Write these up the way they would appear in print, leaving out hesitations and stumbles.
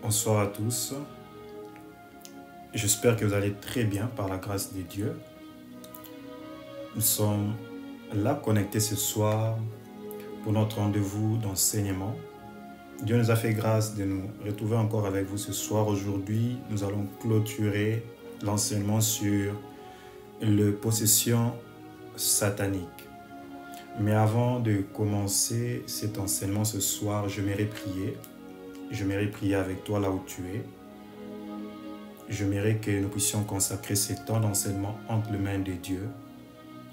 Bonsoir à tous. J'espère que vous allez très bien par la grâce de Dieu. Nous sommes là connectés ce soir pour notre rendez-vous d'enseignement. Dieu nous a fait grâce de nous retrouver encore avec vous ce soir. Aujourd'hui, nous allons clôturer l'enseignement sur la possession satanique. Mais avant de commencer cet enseignement ce soir, j'aimerais prier. J'aimerais prier avec toi là où tu es. J'aimerais que nous puissions consacrer ce temps d'enseignement entre les mains de Dieu.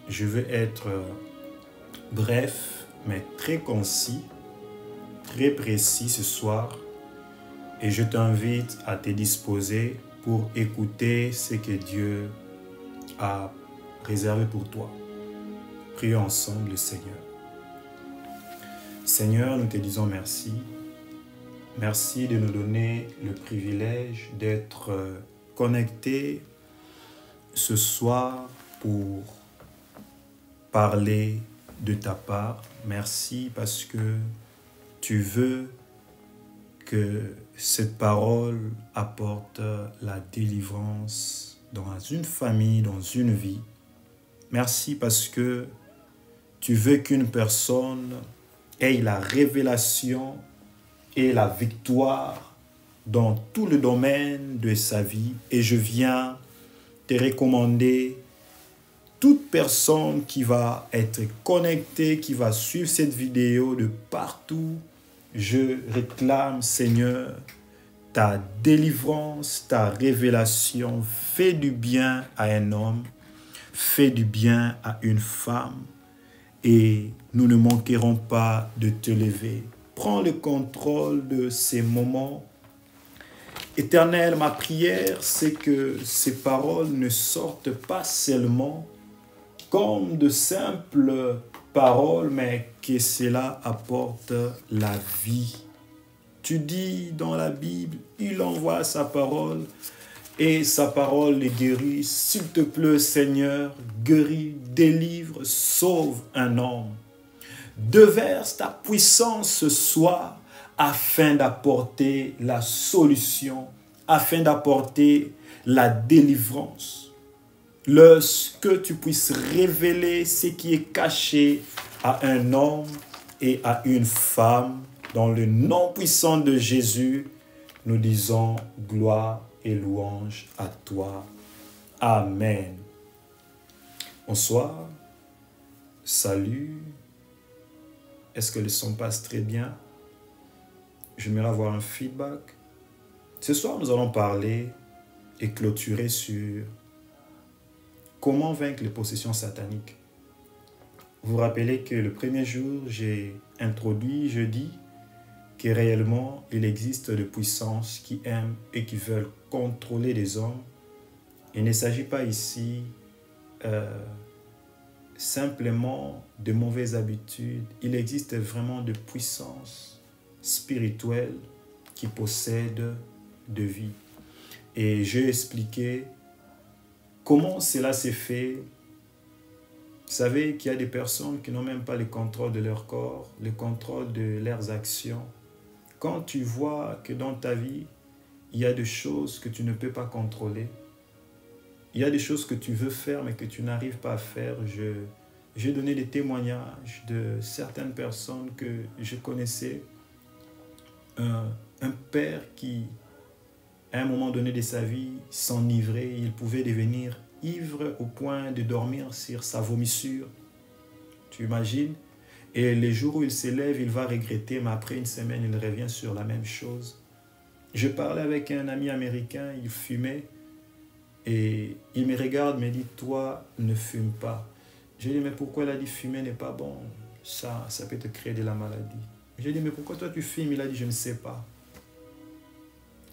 Je veux être bref, mais très concis, très précis ce soir. Et je t'invite à te disposer pour écouter ce que Dieu a réservé pour toi. Prions ensemble le Seigneur. Seigneur, nous te disons merci. Merci de nous donner le privilège d'être connectés ce soir pour parler de ta part. Merci parce que tu veux que cette parole apporte la délivrance dans une famille, dans une vie. Merci parce que tu veux qu'une personne ait la révélation et la victoire dans tout le domaine de sa vie. Et je viens te recommander toute personne qui va être connectée, qui va suivre cette vidéo de partout. Je réclame, Seigneur, ta délivrance, ta révélation. Fais du bien à un homme, fais du bien à une femme et nous ne manquerons pas de te lever. Prends le contrôle de ces moments. Éternel, ma prière, c'est que ces paroles ne sortent pas seulement comme de simples paroles, mais que cela apporte la vie. Tu dis dans la Bible, il envoie sa parole et sa parole les guérit. S'il te plaît, Seigneur, guéris, délivre, sauve un homme. Déverse ta puissance ce soir afin d'apporter la solution, afin d'apporter la délivrance. Lorsque tu puisses révéler ce qui est caché à un homme et à une femme, dans le nom puissant de Jésus, nous disons gloire et louange à toi. Amen. Bonsoir. Salut. Est-ce que le son passe très bien? J'aimerais avoir un feedback. Ce soir, nous allons parler et clôturer sur comment vaincre les possessions sataniques. Vous vous rappelez que le premier jour, j'ai introduit, je dis que réellement, il existe des puissances qui aiment et qui veulent contrôler les hommes. Il ne s'agit pas ici simplement de mauvaises habitudes. Il existe vraiment de puissances spirituelles qui possèdent de vie. Et j'ai expliqué comment cela s'est fait. Vous savez qu'il y a des personnes qui n'ont même pas le contrôle de leur corps, le contrôle de leurs actions. Quand tu vois que dans ta vie, il y a des choses que tu ne peux pas contrôler, il y a des choses que tu veux faire mais que tu n'arrives pas à faire. J'ai donné des témoignages de certaines personnes que je connaissais. Un père qui, à un moment donné de sa vie, s'enivrait. Il pouvait devenir ivre au point de dormir sur sa vomissure. Tu imagines? Et les jours où il s'élève, il va regretter, mais après une semaine, il revient sur la même chose. Je parlais avec un ami américain, il fumait. Et il me regarde, me dit, toi, ne fume pas. J'ai dit, mais pourquoi il a dit fumer n'est pas bon? Ça peut te créer de la maladie. J'ai dit, mais pourquoi toi tu fumes? Il a dit, je ne sais pas.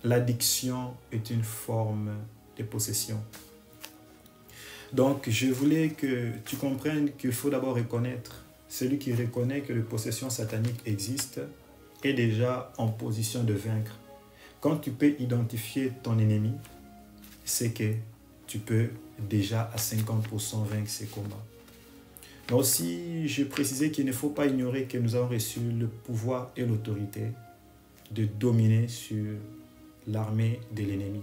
L'addiction est une forme de possession. Donc, je voulais que tu comprennes qu'il faut d'abord reconnaître. Celui qui reconnaît que les possessions sataniques existent est déjà en position de vaincre. Quand tu peux identifier ton ennemi, c'est que tu peux déjà à 50% vaincre ces combats. Mais aussi, j'ai précisé qu'il ne faut pas ignorer que nous avons reçu le pouvoir et l'autorité de dominer sur l'armée de l'ennemi.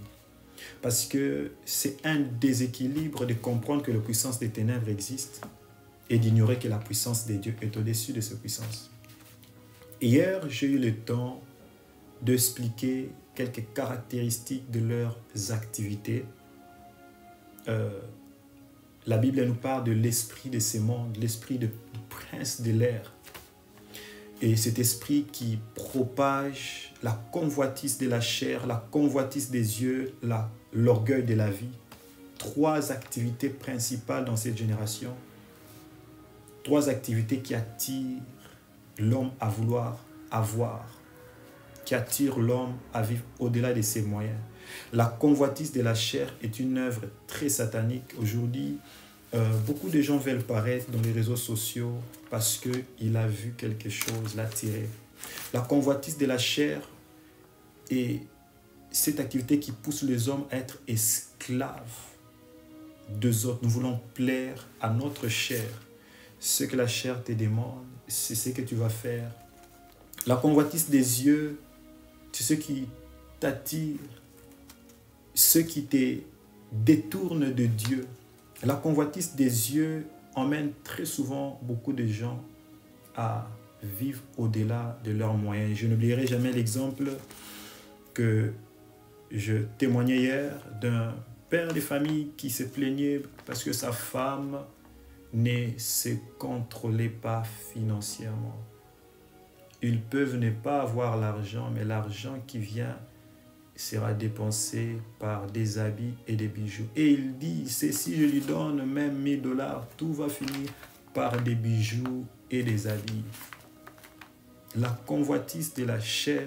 Parce que c'est un déséquilibre de comprendre que la puissance des ténèbres existe et d'ignorer que la puissance de Dieu est au-dessus de ces puissances. Hier, j'ai eu le temps d'expliquer quelques caractéristiques de leurs activités. La Bible nous parle de l'esprit de ces mondes, l'esprit de prince de l'air. Et cet esprit qui propage la convoitise de la chair, la convoitise des yeux, l'orgueil de la vie. 3 activités principales dans cette génération. 3 activités qui attirent l'homme à vouloir avoir, qui attirent l'homme à vivre au-delà de ses moyens. La convoitise de la chair est une œuvre très satanique. Aujourd'hui, beaucoup de gens veulent paraître dans les réseaux sociaux parce qu'il a vu quelque chose l'attirer. La convoitise de la chair est cette activité qui pousse les hommes à être esclaves d'eux autres. Nous voulons plaire à notre chair. Ce que la chair te demande, c'est ce que tu vas faire. La convoitise des yeux, c'est ce qui t'attire, ce qui te détourne de Dieu. La convoitise des yeux emmène très souvent beaucoup de gens à vivre au-delà de leurs moyens. Je n'oublierai jamais l'exemple que je témoignais hier d'un père de famille qui se plaignait parce que sa femme ne se contrôlait pas financièrement. Ils peuvent ne pas avoir l'argent, mais l'argent qui vient sera dépensé par des habits et des bijoux. Et il dit, c'est si je lui donne même $1000, tout va finir par des bijoux et des habits. La convoitise de la chair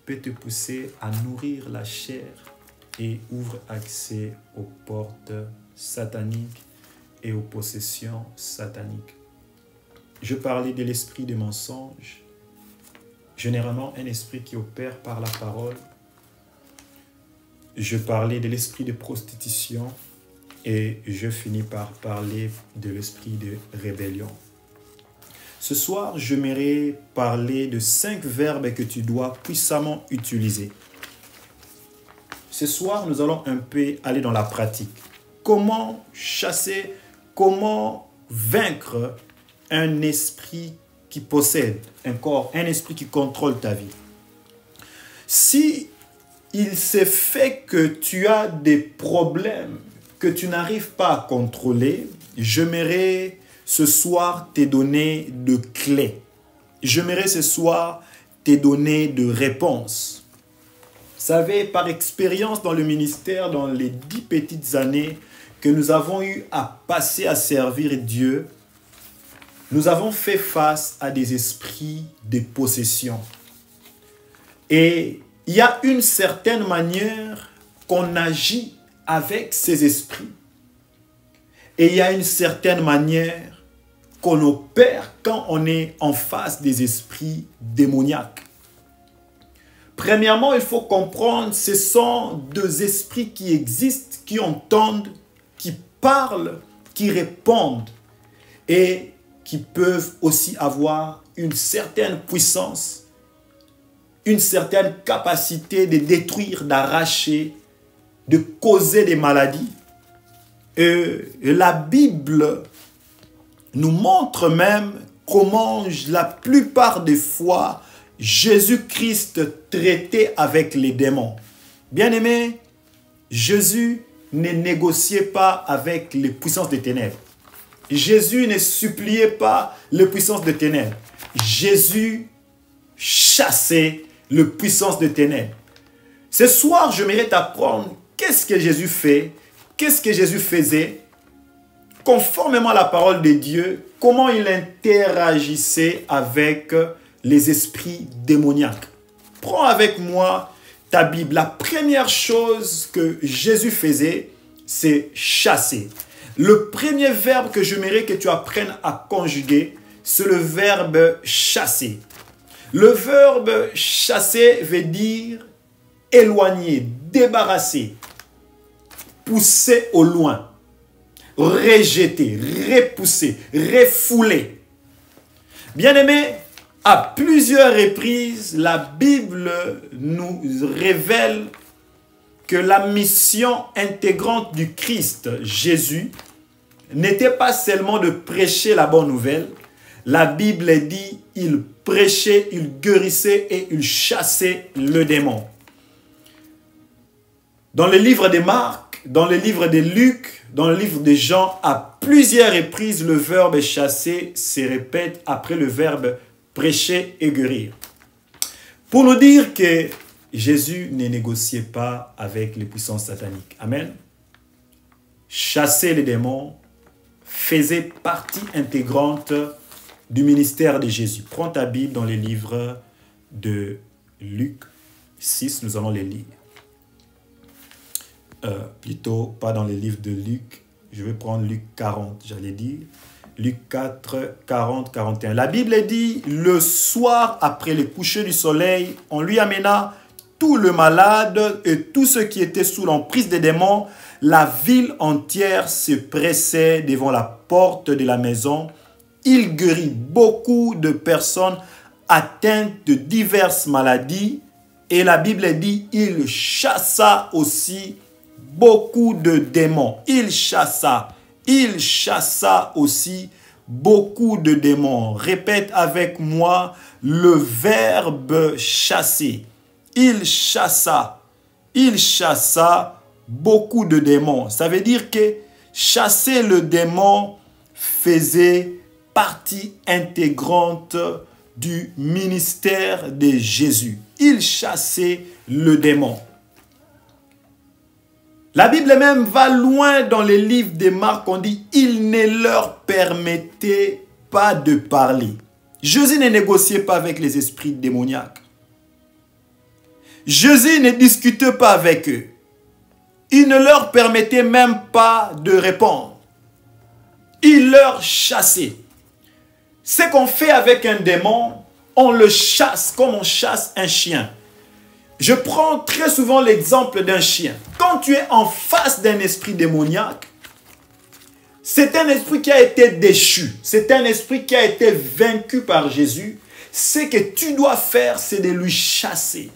peut te pousser à nourrir la chair et ouvre accès aux portes sataniques et aux possessions sataniques. Je parlais de l'esprit de mensonge, généralement un esprit qui opère par la parole. Je parlais de l'esprit de prostitution et je finis par parler de l'esprit de rébellion. Ce soir, j'aimerais parler de 5 verbes que tu dois puissamment utiliser. Ce soir, nous allons un peu aller dans la pratique. Comment chasser, comment vaincre un esprit qui possède un corps, un esprit qui contrôle ta vie. Si il s'est fait que tu as des problèmes que tu n'arrives pas à contrôler, j'aimerais ce soir te donner de clés. J'aimerais ce soir te donner de réponses. Vous savez, par expérience dans le ministère, dans les 10 petites années que nous avons eu à passer à servir Dieu, nous avons fait face à des esprits de possession. Et il y a une certaine manière qu'on agit avec ces esprits. Et il y a une certaine manière qu'on opère quand on est en face des esprits démoniaques. Premièrement, il faut comprendre, ce sont 2 esprits qui existent, qui entendent, qui parlent, qui répondent et qui peuvent aussi avoir une certaine puissance, une certaine capacité de détruire, d'arracher, de causer des maladies. Et la Bible nous montre même comment la plupart des fois Jésus-Christ traitait avec les démons. Bien-aimés, Jésus ne négociait pas avec les puissances des ténèbres. Jésus ne suppliait pas les puissances des ténèbres. Jésus chassait les puissances des ténèbres. Ce soir, j'aimerais t'apprendre qu'est-ce que Jésus fait, qu'est-ce que Jésus faisait, conformément à la parole de Dieu, comment il interagissait avec les esprits démoniaques. Prends avec moi ta Bible. La première chose que Jésus faisait, c'est chasser. Le premier verbe que j'aimerais que tu apprennes à conjuguer, c'est le verbe chasser. Le verbe chasser veut dire éloigner, débarrasser, pousser au loin, rejeter, repousser, refouler. Bien-aimés, à plusieurs reprises, la Bible nous révèle que la mission intégrante du Christ Jésus n'était pas seulement de prêcher la bonne nouvelle. La Bible dit, il prêchait, il guérissait et il chassait le démon. Dans le livre de Marc, dans le livre de Luc, dans le livre de Jean, à plusieurs reprises, le verbe chasser se répète après le verbe prêcher et guérir. Pour nous dire que Jésus ne négociait pas avec les puissances sataniques. Amen. Chasser les démons faisait partie intégrante du ministère de Jésus. Prends ta Bible dans les livres de Luc 6, nous allons les lire. Plutôt pas dans les livres de Luc, je vais prendre Luc 40, j'allais dire. Luc 4, 40, 41. La Bible dit, le soir après le coucher du soleil, on lui amena tout le malade et tous ceux qui étaient sous l'emprise des démons. La ville entière se pressait devant la porte de la maison. Il guérit beaucoup de personnes atteintes de diverses maladies. Et la Bible dit, il chassa aussi beaucoup de démons. Il chassa aussi beaucoup de démons. Répète avec moi le verbe chasser. Il chassa beaucoup de démons. Ça veut dire que chasser le démon faisait partie intégrante du ministère de Jésus. Il chassait le démon. La Bible même va loin dans les livres de Marc. On dit, il ne leur permettait pas de parler. Jésus ne négociait pas avec les esprits démoniaques. Jésus ne discutait pas avec eux. Il ne leur permettait même pas de répondre. Il leur chassait. Ce qu'on fait avec un démon, on le chasse comme on chasse un chien. Je prends très souvent l'exemple d'un chien. Quand tu es en face d'un esprit démoniaque, c'est un esprit qui a été déchu. C'est un esprit qui a été vaincu par Jésus. Ce que tu dois faire, c'est de lui chasser.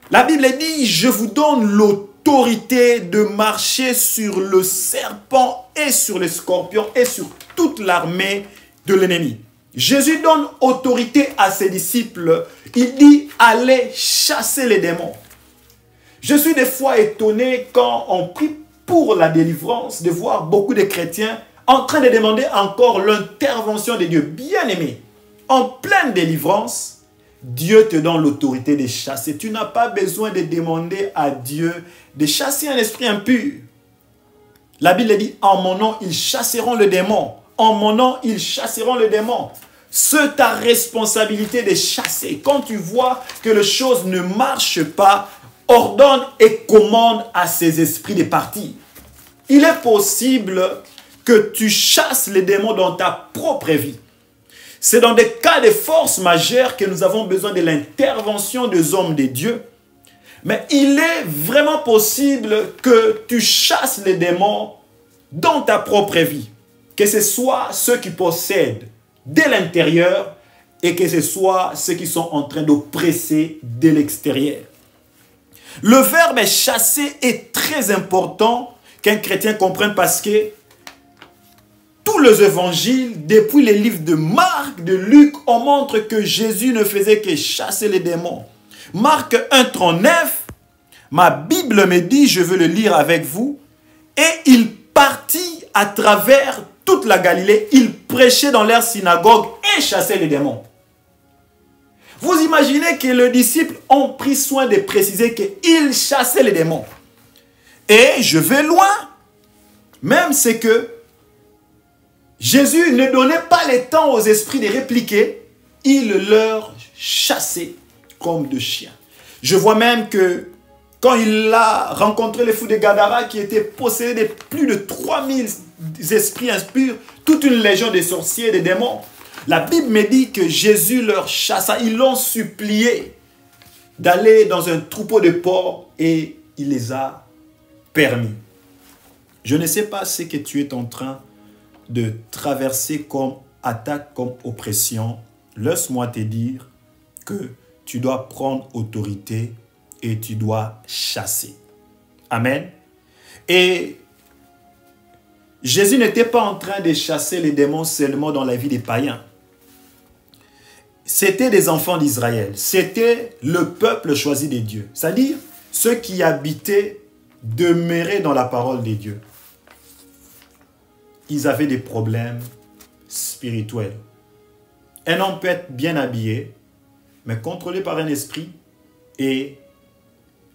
La Bible dit, je vous donne l'autorité de marcher sur le serpent et sur les scorpions et sur toute l'armée de l'ennemi. Jésus donne autorité à ses disciples. Il dit, allez chasser les démons. Je suis des fois étonné quand on prie pour la délivrance de voir beaucoup de chrétiens en train de demander encore l'intervention de Dieu. Bien aimé, en pleine délivrance, Dieu te donne l'autorité de chasser. Tu n'as pas besoin de demander à Dieu de chasser un esprit impur. La Bible dit, en mon nom, ils chasseront le démon. En mon nom, ils chasseront le démon. C'est ta responsabilité de chasser. Quand tu vois que les choses ne marchent pas, ordonne et commande à ces esprits de partir. Il est possible que tu chasses les démons dans ta propre vie. C'est dans des cas de force majeure que nous avons besoin de l'intervention des hommes de Dieu. Mais il est vraiment possible que tu chasses les démons dans ta propre vie. Que ce soit ceux qui possèdent de l'intérieur et que ce soit ceux qui sont en train d'oppresser de l'extérieur. Le verbe chasser est très important qu'un chrétien comprenne parce que tous les évangiles, depuis les livres de Marc, de Luc, on montre que Jésus ne faisait que chasser les démons. Marc 1,39, ma Bible me dit, je veux le lire avec vous, et il partit à travers toute la Galilée, il prêchait dans leur synagogue et chassait les démons. Vous imaginez que les disciples ont pris soin de préciser qu'ils chassaient les démons. Et je vais loin, même c'est que Jésus ne donnait pas le temps aux esprits de répliquer, il leur chassait comme de chiens. Je vois même que quand il a rencontré les fous de Gadara qui étaient possédés de plus de 3000 esprits impurs, toute une légion de sorciers et de démons, la Bible me dit que Jésus leur chassa. Ils l'ont supplié d'aller dans un troupeau de porcs et il les a permis. Je ne sais pas ce que tu es en train de traverser comme attaque, comme oppression. Laisse-moi te dire que tu dois prendre autorité et tu dois chasser. Amen. Et Jésus n'était pas en train de chasser les démons seulement dans la vie des païens. C'était des enfants d'Israël. C'était le peuple choisi de Dieu. C'est-à-dire ceux qui habitaient, demeuraient dans la parole de Dieu. Ils avaient des problèmes spirituels. Un homme peut être bien habillé, mais contrôlé par un esprit, et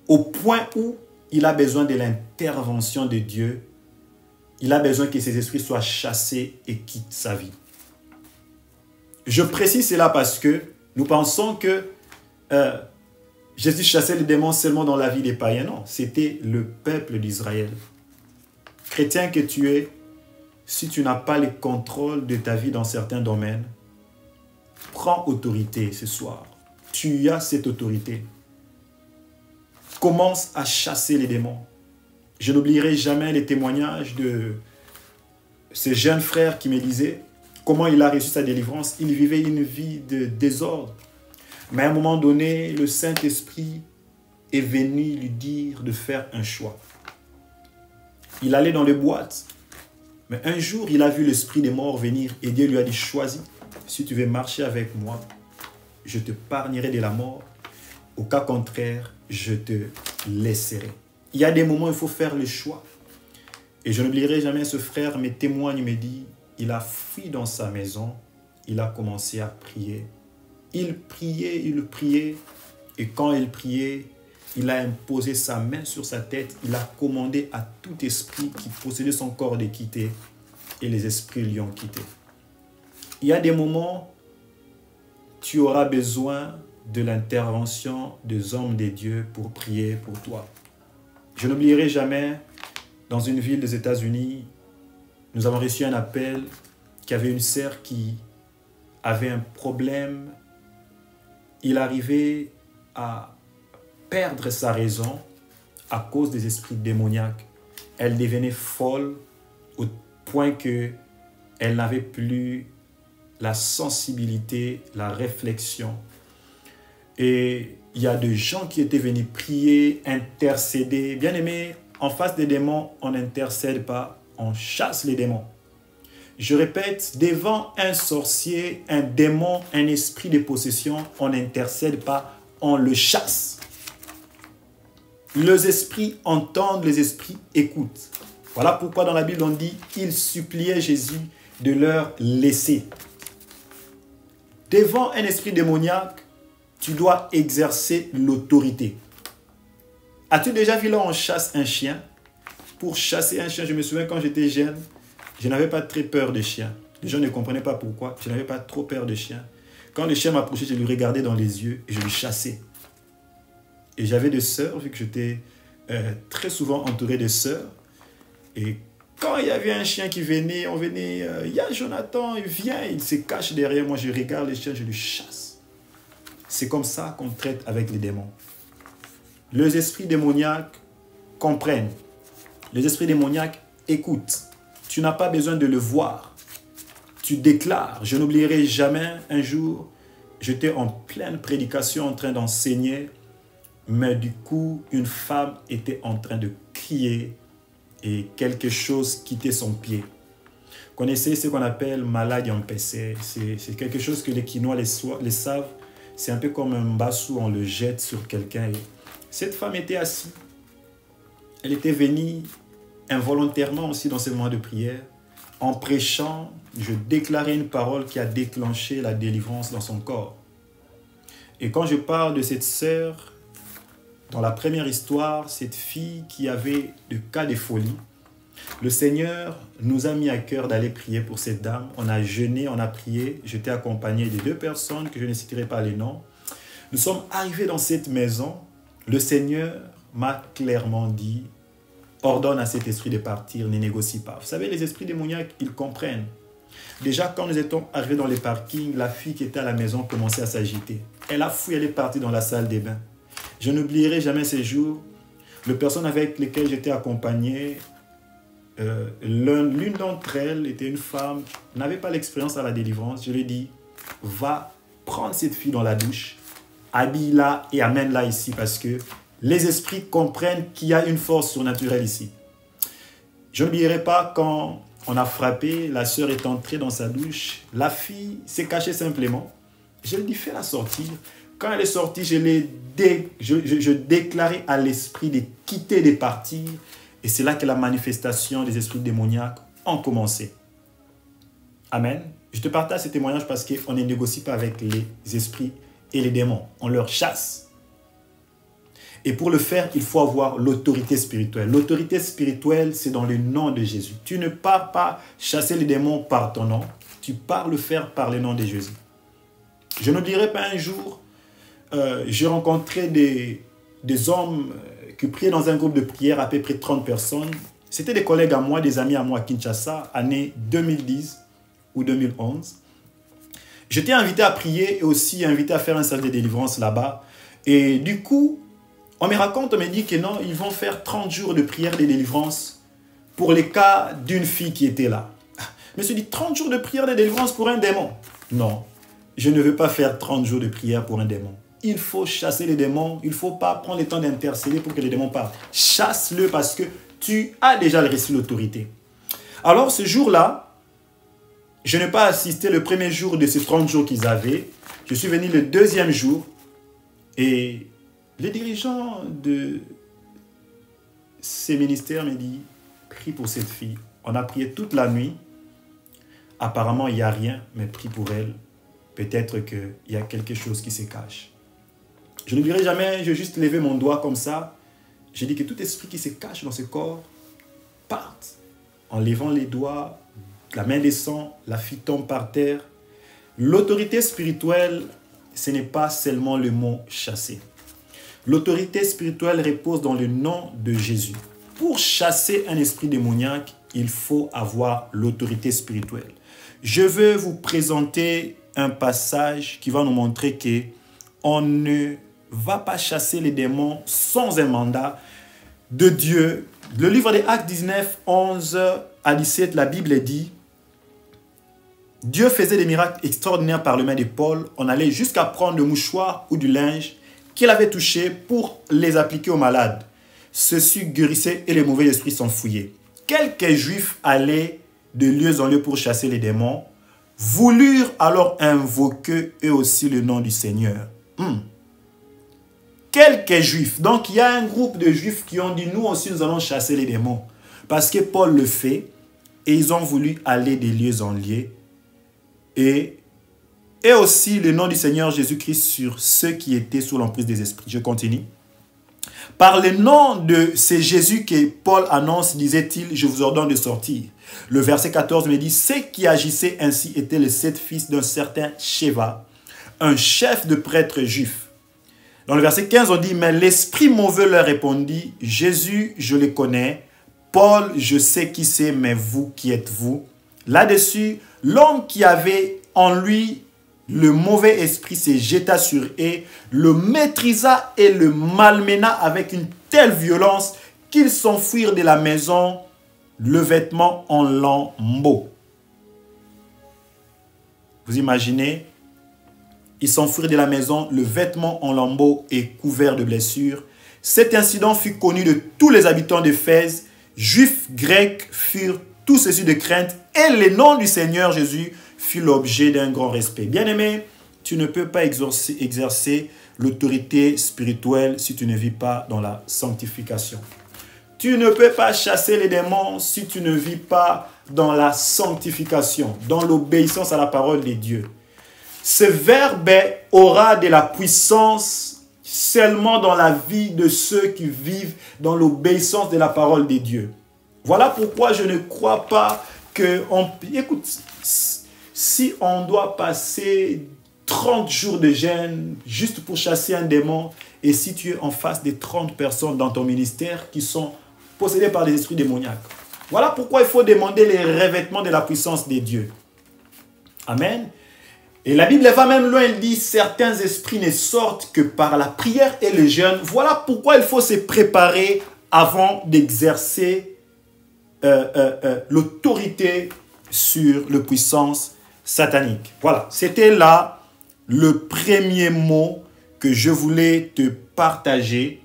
au point où il a besoin de l'intervention de Dieu, il a besoin que ces esprits soient chassés et quittent sa vie. Je précise cela parce que nous pensons que Jésus chassait les démons seulement dans la vie des païens. Non, c'était le peuple d'Israël. Chrétien que tu es, si tu n'as pas le contrôle de ta vie dans certains domaines, prends autorité ce soir. Tu as cette autorité. Commence à chasser les démons. Je n'oublierai jamais les témoignages de ce jeune frère qui me disait comment il a reçu sa délivrance. Il vivait une vie de désordre. Mais à un moment donné, le Saint-Esprit est venu lui dire de faire un choix. Il allait dans les boîtes. Mais un jour, il a vu l'esprit des morts venir et Dieu lui a dit, choisis. Si tu veux marcher avec moi, je te pargnerai de la mort. Au cas contraire, je te laisserai. Il y a des moments où il faut faire le choix. Et je n'oublierai jamais ce frère, me témoigne, me dit, il a fui dans sa maison, il a commencé à prier. Il priait, et quand il priait, il a imposé sa main sur sa tête, il a commandé à tout esprit qui possédait son corps de quitter, et les esprits lui ont quitté. Il y a des moments, tu auras besoin de l'intervention des hommes de Dieu pour prier pour toi. Je n'oublierai jamais, dans une ville des États-Unis, nous avons reçu un appel qu'il y avait une sœur qui avait un problème. Il arrivait à perdre sa raison à cause des esprits démoniaques. Elle devenait folle au point qu'elle n'avait plus la sensibilité, la réflexion. Et il y a des gens qui étaient venus prier, intercéder. Bien aimé, en face des démons, on n'intercède pas, on chasse les démons. Je répète, devant un sorcier, un démon, un esprit de possession, on n'intercède pas, on le chasse. Les esprits entendent, les esprits écoutent. Voilà pourquoi dans la Bible on dit qu'ils suppliaient Jésus de leur laisser. Devant un esprit démoniaque, tu dois exercer l'autorité. As-tu déjà vu là on chasse un chien? Pour chasser un chien, je me souviens quand j'étais jeune, je n'avais pas très peur des chiens. Les gens ne comprenaient pas pourquoi. Je n'avais pas trop peur des chiens. Quand le chien m'approchait, je lui regardais dans les yeux et je le chassais. Et j'avais des sœurs, vu que j'étais très souvent entouré de sœurs. Et quand il y avait un chien qui venait, on venait, il y a Jonathan, il vient, il se cache derrière moi, je regarde le chien, je le chasse. C'est comme ça qu'on traite avec les démons. Les esprits démoniaques comprennent. Les esprits démoniaques écoutent. Tu n'as pas besoin de le voir. Tu déclares. Je n'oublierai jamais un jour, j'étais en pleine prédication en train d'enseigner, mais du coup, une femme était en train de crier et quelque chose quittait son pied. Vous connaissez ce qu'on appelle maladie en PC. C'est quelque chose que les Quinois les savent. C'est un peu comme un bassou, on le jette sur quelqu'un. Cette femme était assise. Elle était venue involontairement aussi dans ce moment de prière. En prêchant, je déclarais une parole qui a déclenché la délivrance dans son corps. Et quand je parle de cette sœur, dans la première histoire, cette fille qui avait des cas de folie, le Seigneur nous a mis à cœur d'aller prier pour cette dame. On a jeûné, on a prié. J'étais accompagné de 2 personnes que je ne citerai pas les noms. Nous sommes arrivés dans cette maison. Le Seigneur m'a clairement dit, ordonne à cet esprit de partir, ne négocie pas. Vous savez, les esprits démoniaques, ils comprennent. Déjà, quand nous étions arrivés dans les parkings, la fille qui était à la maison commençait à s'agiter. Elle a fui, elle est partie dans la salle des bains. Je n'oublierai jamais ces jours. Les personnes avec lesquelles j'étais accompagné, l'une d'entre elles était une femme, n'avait pas l'expérience à la délivrance. Je lui ai dit, va prendre cette fille dans la douche, habille-la et amène-la ici parce que les esprits comprennent qu'il y a une force surnaturelle ici. Je n'oublierai pas quand on a frappé, la sœur est entrée dans sa douche, la fille s'est cachée simplement. Je lui ai dit, fais-la sortir. Quand elle est sortie, je déclarais à l'esprit de quitter, de partir. Et c'est là que la manifestation des esprits démoniaques ont commencé. Amen. Je te partage ce témoignage parce qu'on ne négocie pas avec les esprits et les démons. On leur chasse. Et pour le faire, il faut avoir l'autorité spirituelle. L'autorité spirituelle, c'est dans le nom de Jésus. Tu ne pars pas chasser les démons par ton nom. Tu pars le faire par le nom de Jésus. Je ne dirais pas un jour, j'ai rencontré des hommes qui priaient dans un groupe de prière, à peu près 30 personnes. C'était des collègues à moi, des amis à moi à Kinshasa, année 2010 ou 2011. J'étais invité à prier et aussi invité à faire un service de délivrance là-bas. Et du coup, on me dit que non, ils vont faire 30 jours de prière de délivrance pour les cas d'une fille qui était là. Je me suis dit, 30 jours de prière de délivrance pour un démon? Non, je ne veux pas faire 30 jours de prière pour un démon. Il faut chasser les démons, il ne faut pas prendre le temps d'intercéder pour que les démons partent. Chasse-le parce que tu as déjà reçu l'autorité. Alors ce jour-là, je n'ai pas assisté le premier jour de ces 30 jours qu'ils avaient. Je suis venu le deuxième jour et les dirigeants de ces ministères m'ont dit, prie pour cette fille. On a prié toute la nuit. Apparemment, il n'y a rien, mais prie pour elle. Peut-être qu'il y a quelque chose qui se cache. Je ne dirai jamais, j'ai juste levé mon doigt comme ça. J'ai dit que tout esprit qui se cache dans ce corps parte. En levant les doigts, la main descend, la fille tombe par terre. L'autorité spirituelle, ce n'est pas seulement le mot chasser. L'autorité spirituelle repose dans le nom de Jésus. Pour chasser un esprit démoniaque, il faut avoir l'autorité spirituelle. Je veux vous présenter un passage qui va nous montrer qu'on ne va pas chasser les démons sans un mandat de Dieu. Le livre des Actes 19, 11 à 17, la Bible dit, Dieu faisait des miracles extraordinaires par le main de Paul. On allait jusqu'à prendre le mouchoir ou du linge qu'il avait touché pour les appliquer aux malades. Ceux-ci guérissaient et les mauvais esprits s'enfuyaient. Quelques juifs allaient de lieu en lieu pour chasser les démons, voulurent alors invoquer eux aussi le nom du Seigneur. Quelques juifs. Donc il y a un groupe de juifs qui ont dit, nous aussi nous allons chasser les démons. Parce que Paul le fait et ils ont voulu aller de lieu en lieu. Et aussi le nom du Seigneur Jésus-Christ sur ceux qui étaient sous l'emprise des esprits. Je continue. Par le nom de ce Jésus que Paul annonce, disait-il, je vous ordonne de sortir. Le verset 14 me dit, ceux qui agissaient ainsi étaient les 7 fils d'un certain Sheva, un chef de prêtres juifs. Dans le verset 15, on dit, mais l'esprit mauvais leur répondit, Jésus, je le connais, Paul, je sais qui c'est, mais vous, qui êtes-vous? Là-dessus, l'homme qui avait en lui le mauvais esprit se jeta sur eux, le maîtrisa et le malmena avec une telle violence qu'ils s'enfuirent de la maison, le vêtement en lambeaux. Vous imaginez? Ils s'enfuirent de la maison, le vêtement en lambeaux et couvert de blessures. Cet incident fut connu de tous les habitants d'Éphèse. Juifs, grecs furent tous ceux de crainte et le nom du Seigneur Jésus fut l'objet d'un grand respect. Bien-aimé, tu ne peux pas exercer l'autorité spirituelle si tu ne vis pas dans la sanctification. Tu ne peux pas chasser les démons si tu ne vis pas dans la sanctification, dans l'obéissance à la parole de Dieu. Ce verbe aura de la puissance seulement dans la vie de ceux qui vivent dans l'obéissance de la parole de Dieu. Voilà pourquoi je ne crois pas que... Écoute, si on doit passer 30 jours de jeûne juste pour chasser un démon, et si tu es en face de 30 personnes dans ton ministère qui sont possédées par des esprits démoniaques. Voilà pourquoi il faut demander les revêtements de la puissance de Dieu. Amen. Et la Bible va même loin, elle dit, certains esprits ne sortent que par la prière et le jeûne. Voilà pourquoi il faut se préparer avant d'exercer l'autorité sur la puissance satanique. Voilà, c'était là le premier mot que je voulais te partager.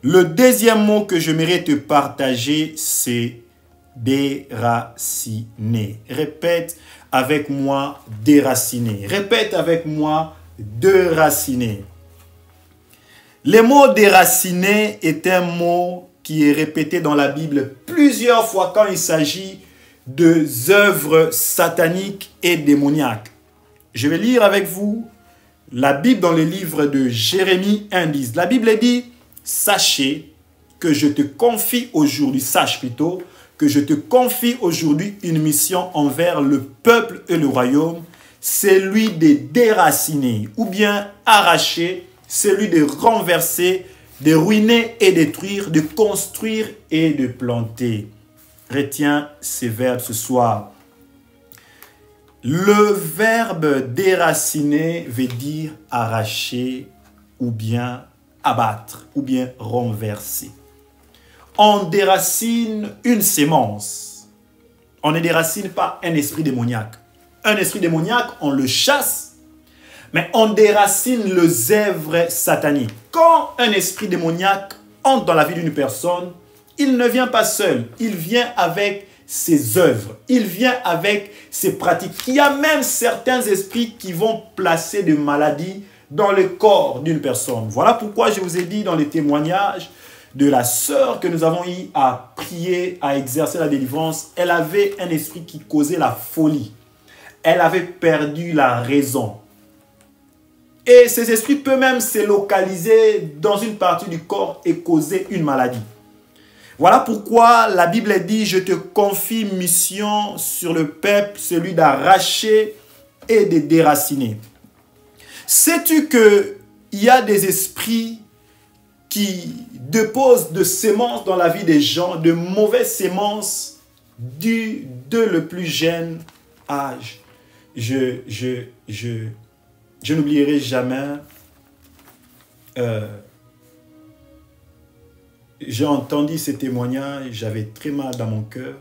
Le deuxième mot que j'aimerais te partager, c'est déraciner. Répète avec moi, déraciner. Répète avec moi, déraciner. Le mot déraciner est un mot qui est répété dans la Bible plusieurs fois quand il s'agit de œuvres sataniques et démoniaques. Je vais lire avec vous la Bible dans le livre de Jérémie 1:10. La Bible dit, sachez que je te confie aujourd'hui, sache plutôt, que je te confie aujourd'hui une mission envers le peuple et le royaume, celui de déraciner ou bien arracher, celui de renverser, de ruiner et détruire, de construire et de planter. Retiens ces verbes ce soir. Le verbe déraciner veut dire arracher ou bien abattre ou bien renverser. On déracine une sémence. On ne déracine pas un esprit démoniaque. Un esprit démoniaque, on le chasse, mais on déracine les œuvres sataniques. Quand un esprit démoniaque entre dans la vie d'une personne, il ne vient pas seul, il vient avec ses œuvres, il vient avec ses pratiques. Il y a même certains esprits qui vont placer des maladies dans le corps d'une personne. Voilà pourquoi je vous ai dit dans les témoignages de la sœur que nous avons eu à prier, à exercer la délivrance, elle avait un esprit qui causait la folie. Elle avait perdu la raison. Et ces esprits peuvent même se localiser dans une partie du corps et causer une maladie. Voilà pourquoi la Bible dit, je te confie mission sur le peuple, celui d'arracher et de déraciner. Sais-tu qu'il y a des esprits qui déposent de semences dans la vie des gens, de mauvaises semences de le plus jeune âge? Je n'oublierai jamais, j'ai entendu ces témoignages, j'avais très mal dans mon cœur,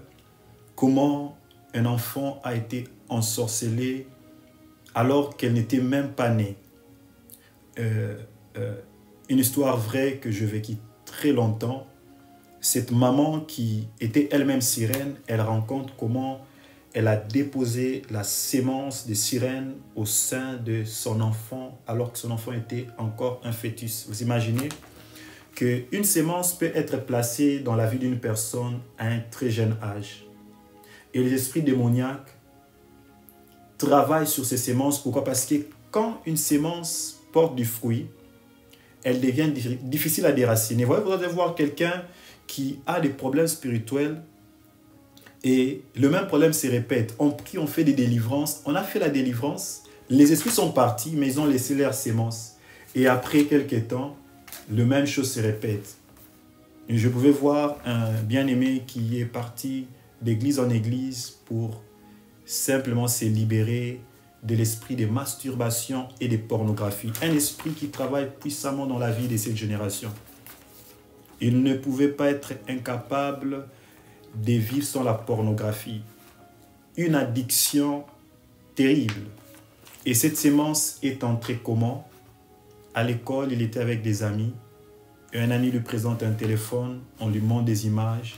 comment un enfant a été ensorcelé alors qu'elle n'était même pas née. Une histoire vraie que je vécu très longtemps. Cette maman qui était elle-même sirène, elle rencontre comment elle a déposé la sémence de sirène au sein de son enfant alors que son enfant était encore un fœtus. Vous imaginez qu'une sémence peut être placée dans la vie d'une personne à un très jeune âge. Et les esprits démoniaques travaillent sur ces sémences. Pourquoi? Parce que quand une sémence porte du fruit, elle devient difficile à déraciner. Vous allez voir quelqu'un qui a des problèmes spirituels et le même problème se répète. On prie, on fait des délivrances. On a fait la délivrance. Les esprits sont partis, mais ils ont laissé leur sémence. Et après quelques temps, la même chose se répète. Et je pouvais voir un bien-aimé qui est parti d'église en église pour simplement se libérer de l'esprit de masturbation et de pornographie. Un esprit qui travaille puissamment dans la vie de cette génération. Il ne pouvait pas être incapable de vivre sans la pornographie. Une addiction terrible. Et cette sémence est entrée comment? À l'école, il était avec des amis. Et un ami lui présente un téléphone, on lui montre des images.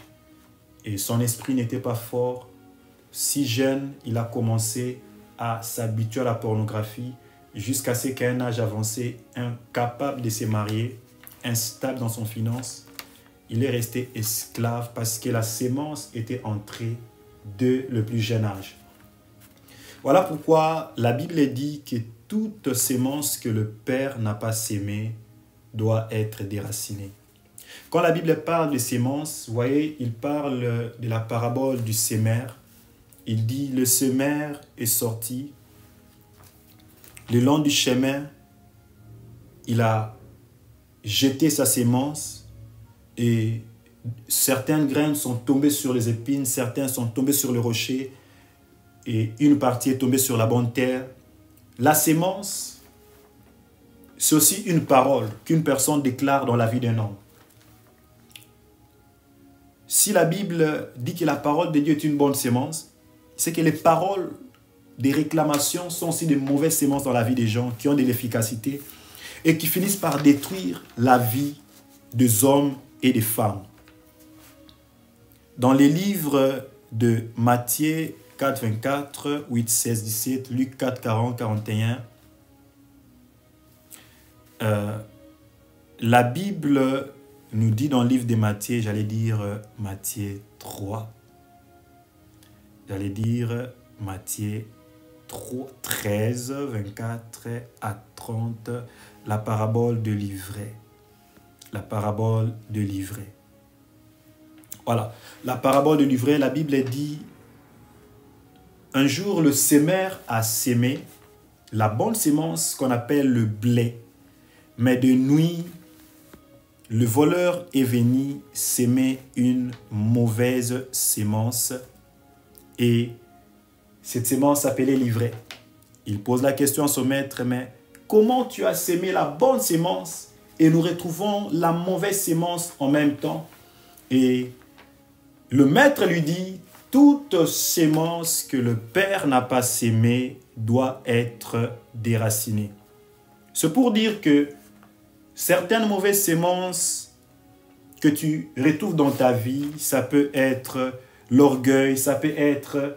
Et son esprit n'était pas fort. Si jeune, il a commencé à s'habituer à la pornographie jusqu'à ce qu'à un âge avancé, incapable de se marier, instable dans son finance, il est resté esclave parce que la sémence était entrée de le plus jeune âge. Voilà pourquoi la Bible dit que toute sémence que le Père n'a pas sémée doit être déracinée. Quand la Bible parle de sémence, vous voyez, il parle de la parabole du sémeur. Il dit, le semeur est sorti. Le long du chemin, il a jeté sa sémence et certaines graines sont tombées sur les épines, certaines sont tombées sur le rocher et une partie est tombée sur la bonne terre. La sémence, c'est aussi une parole qu'une personne déclare dans la vie d'un homme. Si la Bible dit que la parole de Dieu est une bonne sémence, c'est que les paroles des réclamations sont aussi des mauvaises sémences dans la vie des gens qui ont de l'efficacité et qui finissent par détruire la vie des hommes et des femmes. Dans les livres de Matthieu 4, 24, 8, 16, 17, Luc 4, 40, 41, la Bible nous dit dans le livre de Matthieu, j'allais dire Matthieu 3, j'allais dire Matthieu 3, 13, 24 à 30, la parabole de l'ivraie. La parabole de l'ivraie. Voilà, la parabole de l'ivraie, la Bible dit, un jour le semeur a sémé la bonne sémence qu'on appelle le blé, mais de nuit, le voleur est venu s'aimer une mauvaise sémence et cette sémence s'appelait l'ivraie. Il pose la question à son maître, mais comment tu as sémé la bonne sémence et nous retrouvons la mauvaise sémence en même temps? Et le maître lui dit, toute sémence que le Père n'a pas sémée doit être déracinée. C'est pour dire que certaines mauvaises sémences que tu retrouves dans ta vie, ça peut être l'orgueil, ça peut être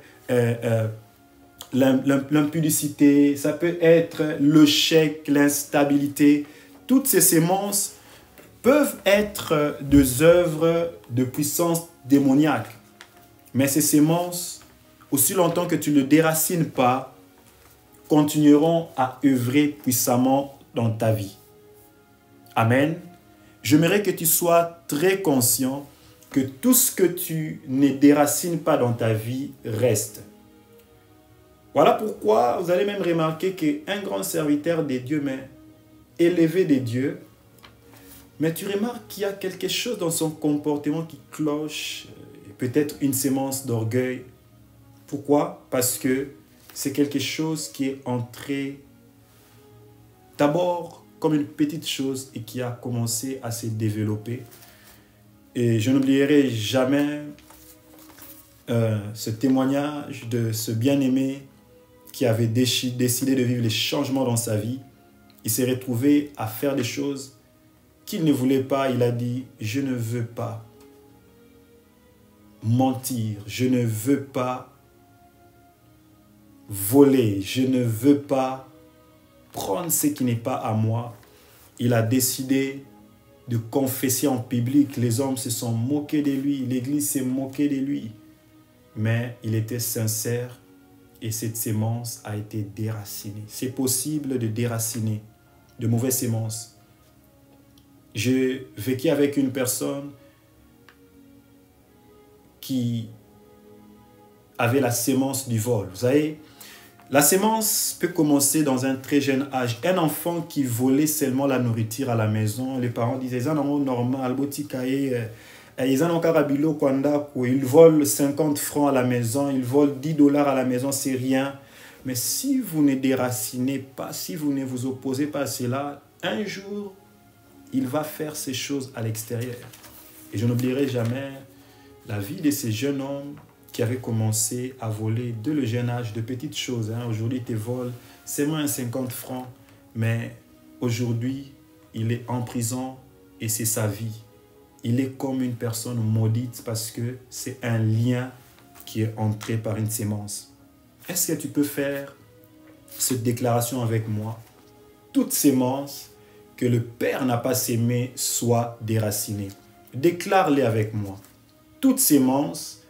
l'impudicité, ça peut être le chèque, l'instabilité. Toutes ces sémences peuvent être des œuvres de puissance démoniaque. Mais ces sémences, aussi longtemps que tu ne les déracines pas, continueront à œuvrer puissamment dans ta vie. Amen. J'aimerais que tu sois très conscient que tout ce que tu ne déracines pas dans ta vie reste. Voilà pourquoi vous allez même remarquer qu'un grand serviteur des dieux, mais élevé des dieux, mais tu remarques qu'il y a quelque chose dans son comportement qui cloche, peut-être une sémence d'orgueil. Pourquoi? Parce que c'est quelque chose qui est entré d'abord comme une petite chose et qui a commencé à se développer. Et je n'oublierai jamais ce témoignage de ce bien-aimé qui avait décidé de vivre les changements dans sa vie. Il s'est retrouvé à faire des choses qu'il ne voulait pas. Il a dit, je ne veux pas mentir, je ne veux pas voler, je ne veux pas prendre ce qui n'est pas à moi. Il a décidé de confesser en public. Les hommes se sont moqués de lui, l'Église s'est moquée de lui. Mais il était sincère et cette sémence a été déracinée. C'est possible de déraciner de mauvaises sémences. J'ai vécu avec une personne qui avait la sémence du vol. Vous savez, la sémence peut commencer dans un très jeune âge. Un enfant qui volait seulement la nourriture à la maison, les parents disaient, ils ont normal, ils volent 50 francs à la maison, ils volent 10 dollars à la maison, c'est rien. Mais si vous ne déracinez pas, si vous ne vous opposez pas à cela, un jour, il va faire ces choses à l'extérieur. Et je n'oublierai jamais la vie de ces jeunes hommes qui avaient commencé à voler dès le jeune âge de petites choses. Aujourd'hui, ils te volent seulement 50 francs, mais aujourd'hui, il est en prison et c'est sa vie. Il est comme une personne maudite parce que c'est un lien qui est entré par une sémence. Est-ce que tu peux faire cette déclaration avec moi? Toute sémence que le Père n'a pas sémée soit déracinée. Déclare-les avec moi. Toute sémence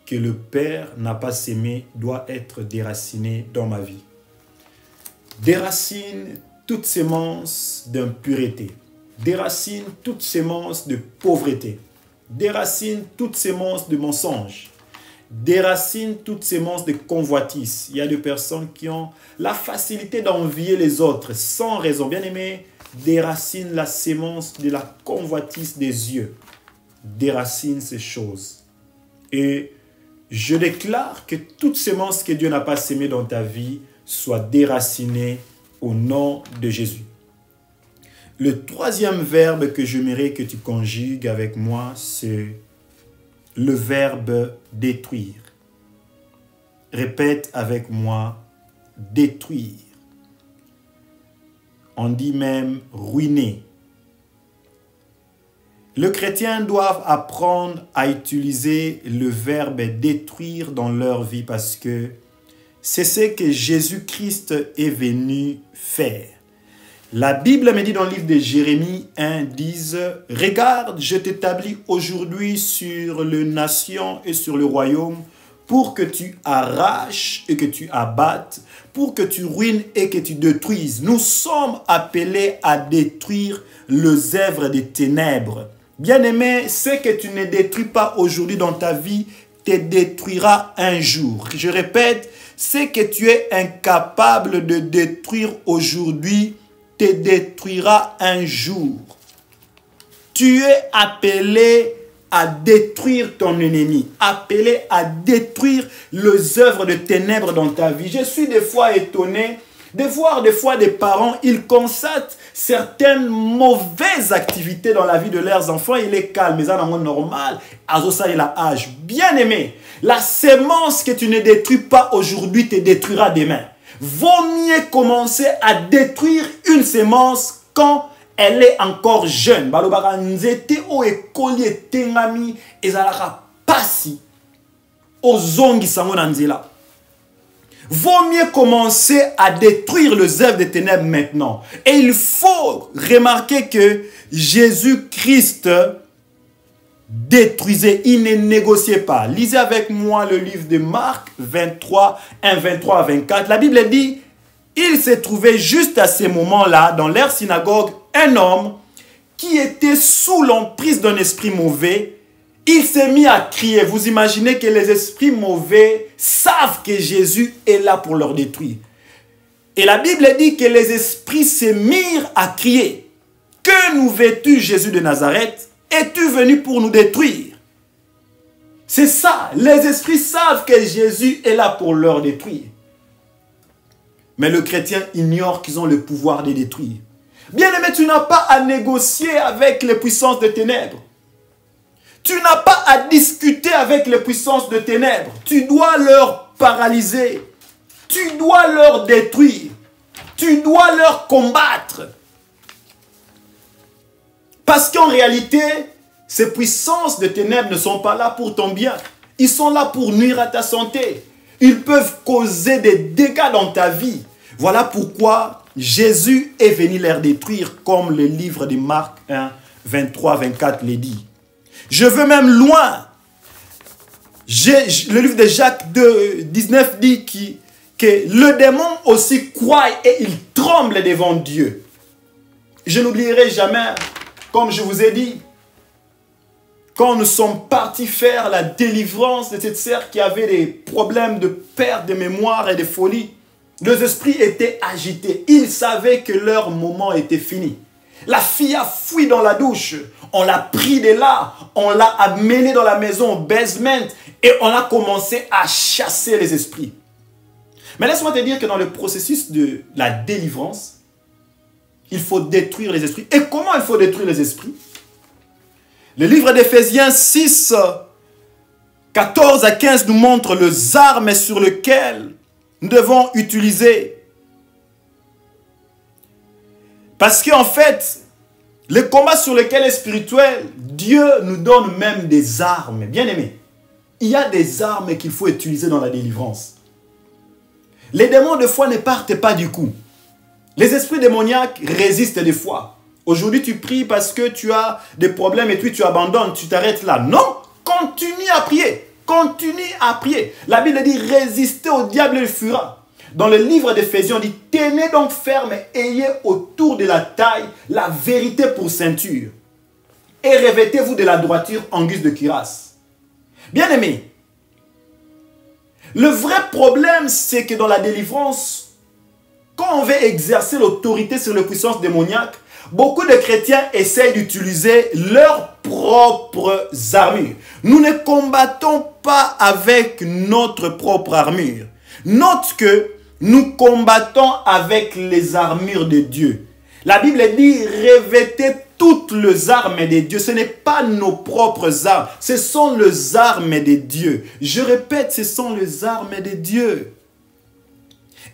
que le Père n'a pas sémée doit être déracinée dans ma vie. Déracine toute sémence d'impureté. Déracine toute sémence de pauvreté. Déracine toute sémence de mensonge. Déracine toute sémence de convoitise. Il y a des personnes qui ont la facilité d'envier les autres sans raison. Bien aimé, déracine la sémence de la convoitise des yeux. Déracine ces choses. Et je déclare que toute sémence que Dieu n'a pas sémée dans ta vie soit déracinée au nom de Jésus. Le troisième verbe que j'aimerais que tu conjugues avec moi, c'est le verbe détruire. Répète avec moi, détruire. On dit même ruiner. Le chrétien doit apprendre à utiliser le verbe détruire dans leur vie parce que c'est ce que Jésus-Christ est venu faire. La Bible me dit dans le livre de Jérémie 1, 10, « Regarde, je t'établis aujourd'hui sur les nations et sur le royaume pour que tu arraches et que tu abattes, pour que tu ruines et que tu détruises. Nous sommes appelés à détruire les œuvres des ténèbres. » Bien-aimé, ce que tu ne détruis pas aujourd'hui dans ta vie te détruira un jour. Je répète, ce que tu es incapable de détruire aujourd'hui te détruira un jour. Tu es appelé à détruire ton ennemi, appelé à détruire les œuvres de ténèbres dans ta vie. Je suis des fois étonné de voir des fois des parents, ils constatent certaines mauvaises activités dans la vie de leurs enfants. Il est calme, mais ça, normal. Ça, il a âge. Bien aimé, la sémence que tu ne détruis pas aujourd'hui te détruira demain. Vaut mieux commencer à détruire une sémence quand elle est encore jeune. Balobara nzete o ekoli etengami ezalaka pasi ozongi sango na nzela. Vaut mieux commencer à détruire les œuvres des ténèbres maintenant. Et il faut remarquer que Jésus-Christ détruisait, il ne négociait pas. Lisez avec moi le livre de Marc 23, 1, 23 à 24. La Bible dit, il se trouvait juste à ces moments-là, dans leur synagogue, un homme qui était sous l'emprise d'un esprit mauvais. Il s'est mis à crier. Vous imaginez que les esprits mauvais savent que Jésus est là pour leur détruire. Et la Bible dit que les esprits se mirent à crier. Que nous veux-tu, Jésus de Nazareth? Es-tu venu pour nous détruire? C'est ça. Les esprits savent que Jésus est là pour leur détruire. Mais le chrétien ignore qu'ils ont le pouvoir de détruire. Bien-aimé, tu n'as pas à négocier avec les puissances des ténèbres. Tu n'as pas à discuter avec les puissances de ténèbres. Tu dois leur paralyser. Tu dois leur détruire. Tu dois leur combattre. Parce qu'en réalité, ces puissances de ténèbres ne sont pas là pour ton bien. Ils sont là pour nuire à ta santé. Ils peuvent causer des dégâts dans ta vie. Voilà pourquoi Jésus est venu les détruire, comme le livre de Marc 1, 23, 24 le dit. Je veux même loin. Le livre de Jacques 2, 19 dit que le démon aussi croit et il tremble devant Dieu. Je n'oublierai jamais, comme je vous ai dit, quand nous sommes partis faire la délivrance de cette sœur qui avait des problèmes de perte de mémoire et de folie, les esprits étaient agités. Ils savaient que leur moment était fini. La fille a fui dans la douche. On l'a pris de là. On l'a amené dans la maison, au basement. Et on a commencé à chasser les esprits. Mais laisse-moi te dire que dans le processus de la délivrance, il faut détruire les esprits. Et comment il faut détruire les esprits? Le livre d'Éphésiens 6, 14 à 15 nous montre les armes sur lesquelles nous devons utiliser. Parce qu'en fait, le combat sur lequel est spirituel, Dieu nous donne même des armes. Bien aimé, il y a des armes qu'il faut utiliser dans la délivrance. Les démons, des fois, ne partent pas du coup. Les esprits démoniaques résistent des fois. Aujourd'hui, tu pries parce que tu as des problèmes et puis tu abandonnes, tu t'arrêtes là. Non, continue à prier. Continue à prier. La Bible dit, résistez au diable et il fuira. Dans le livre d'Éphésiens, on dit, tenez donc ferme et ayez autour de la taille la vérité pour ceinture. Et revêtez-vous de la droiture en guise de cuirasse. Bien aimé, le vrai problème, c'est que dans la délivrance, quand on veut exercer l'autorité sur les puissances démoniaques, beaucoup de chrétiens essayent d'utiliser leurs propres armures. Nous ne combattons pas avec notre propre armure. Note que nous combattons avec les armures de Dieu. La Bible dit, revêtez toutes les armes de Dieu. Ce n'est pas nos propres armes. Ce sont les armes de Dieu. Je répète, ce sont les armes de Dieu.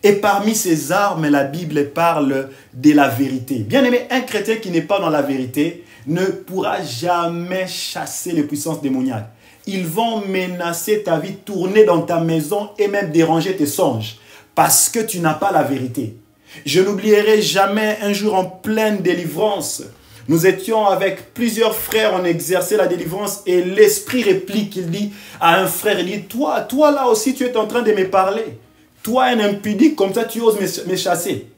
Et parmi ces armes, la Bible parle de la vérité. Bien aimé, un chrétien qui n'est pas dans la vérité ne pourra jamais chasser les puissances démoniaques. Ils vont menacer ta vie, tourner dans ta maison et même déranger tes songes parce que tu n'as pas la vérité. Je n'oublierai jamais un jour en pleine délivrance. Nous étions avec plusieurs frères, on exerçait la délivrance et l'esprit réplique, il dit à un frère, il dit, toi là aussi tu es en train de me parler. Toi un impudique, comme ça tu oses me chasser.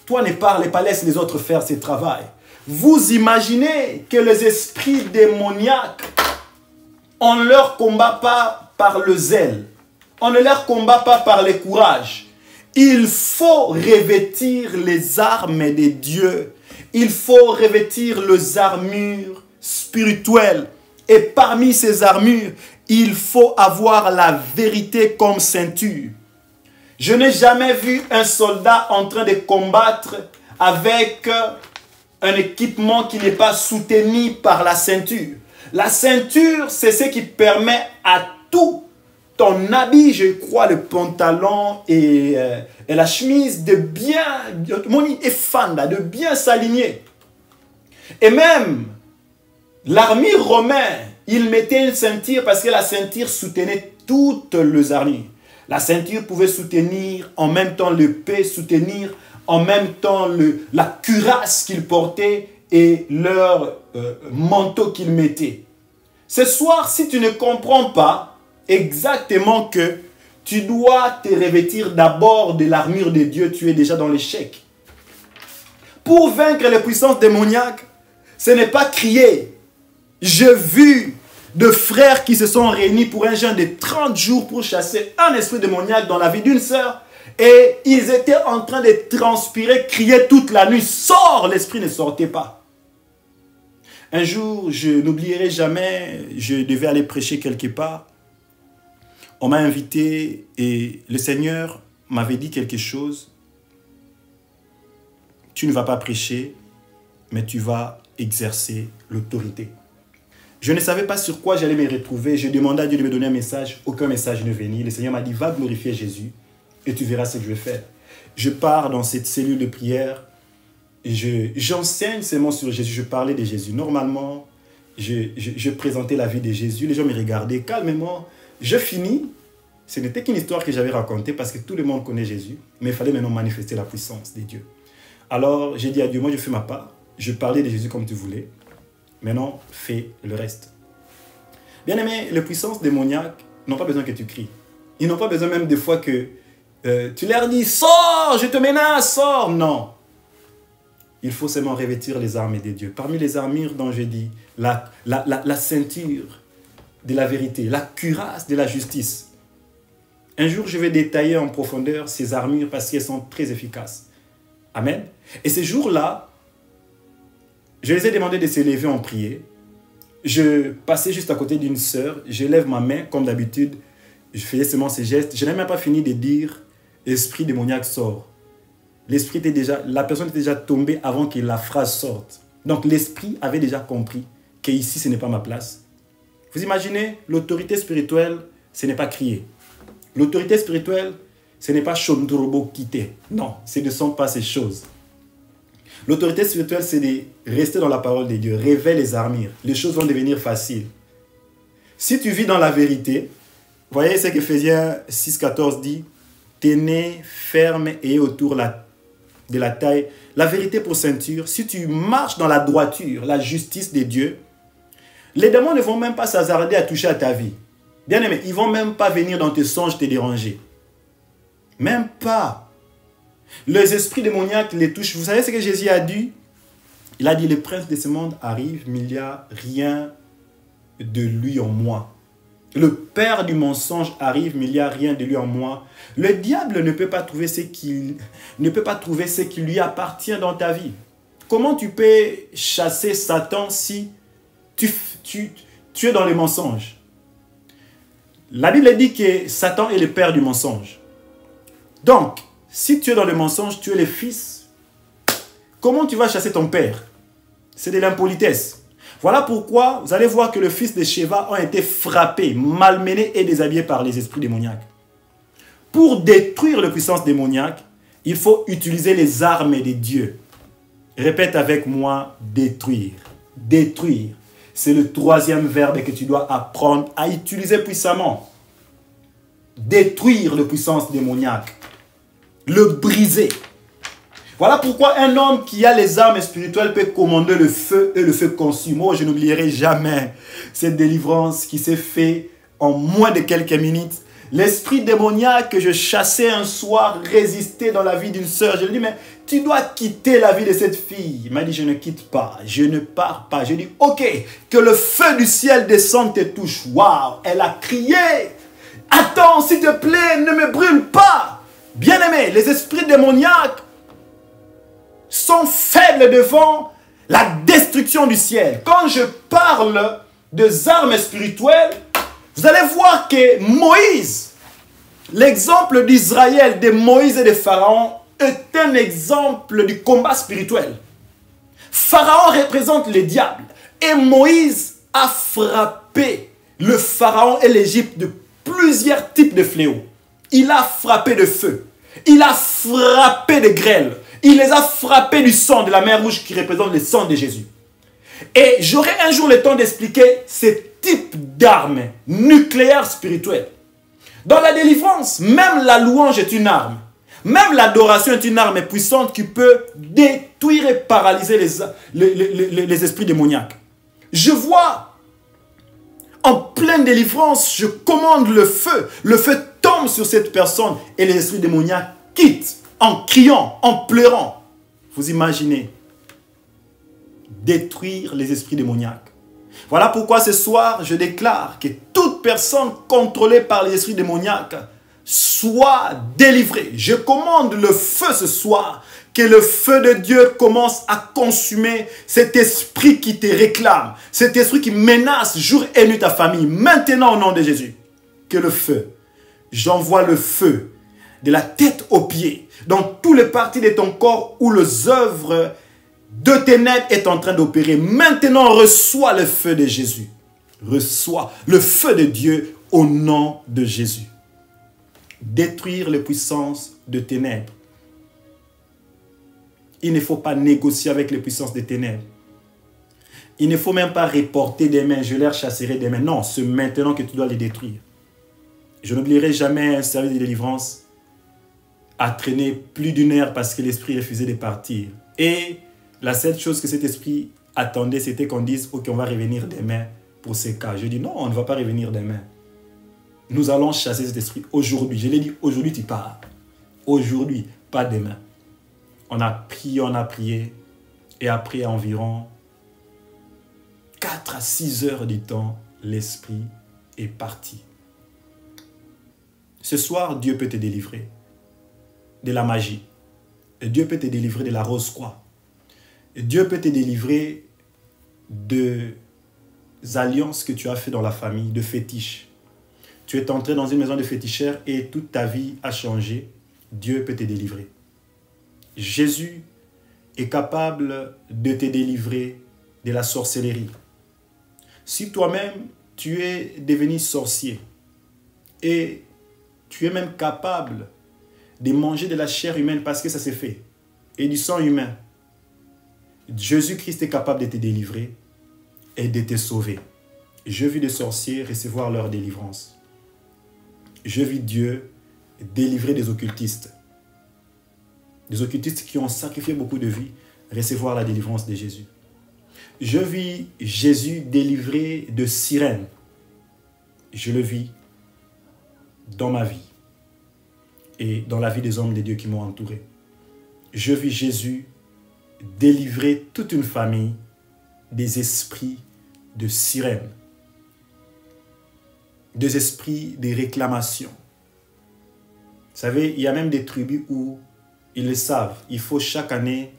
Toi ne parle pas, laisse les autres faire ce travail. Vous imaginez que les esprits démoniaques, on ne leur combat pas par le zèle. On ne leur combat pas par le courage. Il faut revêtir les armes de Dieu. Il faut revêtir les armures spirituelles. Et parmi ces armures, il faut avoir la vérité comme ceinture. Je n'ai jamais vu un soldat en train de combattre avec un équipement qui n'est pas soutenu par la ceinture. La ceinture, c'est ce qui permet à tout ton habit, je crois, le pantalon et la chemise de bien, de bien s'aligner. Et même l'armure romaine, il mettait une ceinture parce que la ceinture soutenait toutes les armures. La ceinture pouvait soutenir en même temps l'épée, soutenir en même temps la cuirasse qu'ils portaient et leur manteau qu'ils mettaient. Ce soir, si tu ne comprends pas exactement que tu dois te revêtir d'abord de l'armure de Dieu, tu es déjà dans l'échec. Pour vaincre les puissances démoniaques, ce n'est pas crier. J'ai vu de frères qui se sont réunis pour un jeûne de 30 jours pour chasser un esprit démoniaque dans la vie d'une sœur. Et ils étaient en train de transpirer, crier toute la nuit. Sors! L'esprit ne sortait pas. Un jour, je n'oublierai jamais, je devais aller prêcher quelque part. On m'a invité et le Seigneur m'avait dit quelque chose. Tu ne vas pas prêcher, mais tu vas exercer l'autorité. Je ne savais pas sur quoi j'allais me retrouver. Je demandais à Dieu de me donner un message. Aucun message ne venait. Le Seigneur m'a dit, va glorifier Jésus et tu verras ce que je vais faire. Je pars dans cette cellule de prière et j'enseigne seulement sur Jésus. Je parlais de Jésus. Normalement, je présentais la vie de Jésus. Les gens me regardaient calmement. Je finis. Ce n'était qu'une histoire que j'avais racontée parce que tout le monde connaît Jésus. Mais il fallait maintenant manifester la puissance de Dieu. Alors, j'ai dit à Dieu, moi je fais ma part. Je parlais de Jésus comme tu voulais. Maintenant, fais le reste. Bien aimé, les puissances démoniaques n'ont pas besoin que tu cries. Ils n'ont pas besoin même des fois que tu leur dis, sors, je te menace, sors. Non. Il faut seulement revêtir les armes de Dieu. Parmi les armures dont je dis, la ceinture de la vérité, la cuirasse de la justice. Un jour, je vais détailler en profondeur ces armures parce qu'elles sont très efficaces. Amen. Et ces jours-là, je les ai demandé de se lever en prière. Je passais juste à côté d'une sœur. Je lève ma main comme d'habitude. Je faisais seulement ces gestes. Je n'ai même pas fini de dire « Esprit démoniaque sort ». L'esprit était déjà, la personne était déjà tombée avant que la phrase sorte. Donc l'esprit avait déjà compris qu'ici ce n'est pas ma place. Vous imaginez, l'autorité spirituelle, ce n'est pas crier. L'autorité spirituelle, ce n'est pas chondrobo quitter. Non, ce ne sont pas ces choses. L'autorité spirituelle, c'est de rester dans la parole de Dieu. Révèle les armures. Les choses vont devenir faciles. Si tu vis dans la vérité, voyez ce qu'Éphésiens 6,14 dit. Tenez ferme et autour de la taille. La vérité pour ceinture. Si tu marches dans la droiture, la justice de Dieu, les démons ne vont même pas s'hasarder à toucher à ta vie. Bien aimé, ils ne vont même pas venir dans tes songes te déranger. Même pas. Les esprits démoniaques les touchent. Vous savez ce que Jésus a dit? Il a dit, le prince de ce monde arrive, mais il n'y a rien de lui en moi. Le père du mensonge arrive, mais il n'y a rien de lui en moi. Le diable ne peut pas trouver ce qui lui appartient dans ta vie. Comment tu peux chasser Satan si tu es dans les mensonges? La Bible dit que Satan est le père du mensonge. Donc, si tu es dans le mensonge, tu es le fils. Comment tu vas chasser ton père? C'est de l'impolitesse. Voilà pourquoi vous allez voir que le fils de Sheva ont été frappés, malmenés et déshabillés par les esprits démoniaques. Pour détruire les puissances démoniaques, il faut utiliser les armes de Dieu. Répète avec moi, détruire. Détruire. C'est le troisième verbe que tu dois apprendre à utiliser puissamment. Détruire les puissances démoniaques. Le briser. Voilà pourquoi un homme qui a les armes spirituelles peut commander le feu et le feu consume. Moi, je n'oublierai jamais cette délivrance qui s'est faite en moins de quelques minutes. L'esprit démoniaque que je chassais un soir résistait dans la vie d'une sœur. Je lui ai dit, mais tu dois quitter la vie de cette fille. Il m'a dit, je ne quitte pas, je ne pars pas. Je lui ai dit, ok, que le feu du ciel descende et touche. Waouh, elle a crié. Attends, s'il te plaît, ne me brûle pas. Bien-aimé, les esprits démoniaques sont faibles devant la destruction du ciel. Quand je parle des armes spirituelles, vous allez voir que Moïse, l'exemple d'Israël, de Moïse et de Pharaon, est un exemple du combat spirituel. Pharaon représente le diable. Et Moïse a frappé le Pharaon et l'Égypte de plusieurs types de fléaux. Il a frappé de feu. Il a frappé de grêle. Il les a frappés du sang de la mer Rouge qui représente le sang de Jésus. Et j'aurai un jour le temps d'expliquer ces types d'armes nucléaires spirituelles. Dans la délivrance, même la louange est une arme. Même l'adoration est une arme puissante qui peut détruire et paralyser les esprits démoniaques. Je vois, en pleine délivrance, je commande le feu. Le feu tombe sur cette personne et les esprits démoniaques quittent en criant, en pleurant. Vous imaginez, détruire les esprits démoniaques. Voilà pourquoi ce soir, je déclare que toute personne contrôlée par les esprits démoniaques soit délivrée. Je commande le feu ce soir, que le feu de Dieu commence à consumer cet esprit qui te réclame, cet esprit qui menace jour et nuit ta famille. Maintenant, au nom de Jésus, que le feu, j'envoie le feu de la tête aux pieds, dans tous les parties de ton corps où les œuvres de ténèbres est en train d'opérer. Maintenant, reçois le feu de Jésus. Reçois le feu de Dieu au nom de Jésus. Détruire les puissances de ténèbres. Il ne faut pas négocier avec les puissances des ténèbres. Il ne faut même pas reporter des mains. Je les chasserai des mains. Non, c'est maintenant que tu dois les détruire. Je n'oublierai jamais un service de délivrance a traîné plus d'une heure parce que l'esprit refusait de partir. Et la seule chose que cet esprit attendait, c'était qu'on dise « Ok, on va revenir demain pour ces cas. » Je dis « Non, on ne va pas revenir demain. Nous allons chasser cet esprit aujourd'hui. » Je lui ai dit « Aujourd'hui, tu pars. Aujourd'hui, pas demain. » On a prié. Et après environ 4 à 6 heures du temps, l'esprit est parti. Ce soir, Dieu peut te délivrer de la magie. Et Dieu peut te délivrer de la rose-croix. Et Dieu peut te délivrer des alliances que tu as fait dans la famille, de fétiches. Tu es entré dans une maison de féticheurs et toute ta vie a changé. Dieu peut te délivrer. Jésus est capable de te délivrer de la sorcellerie. Si toi-même, tu es devenu sorcier et tu es même capable de manger de la chair humaine parce que ça s'est fait, et du sang humain, Jésus-Christ est capable de te délivrer et de te sauver. Je vis des sorciers recevoir leur délivrance. Je vis Dieu délivrer des occultistes. Des occultistes qui ont sacrifié beaucoup de vies, recevoir la délivrance de Jésus. Je vis Jésus délivrer de sirènes. Je le vis dans ma vie et dans la vie des hommes de Dieu qui m'ont entouré. Je vis Jésus délivrer toute une famille des esprits de sirènes, des esprits de réclamation. Vous savez, il y a même des tribus où ils le savent. Il faut chaque année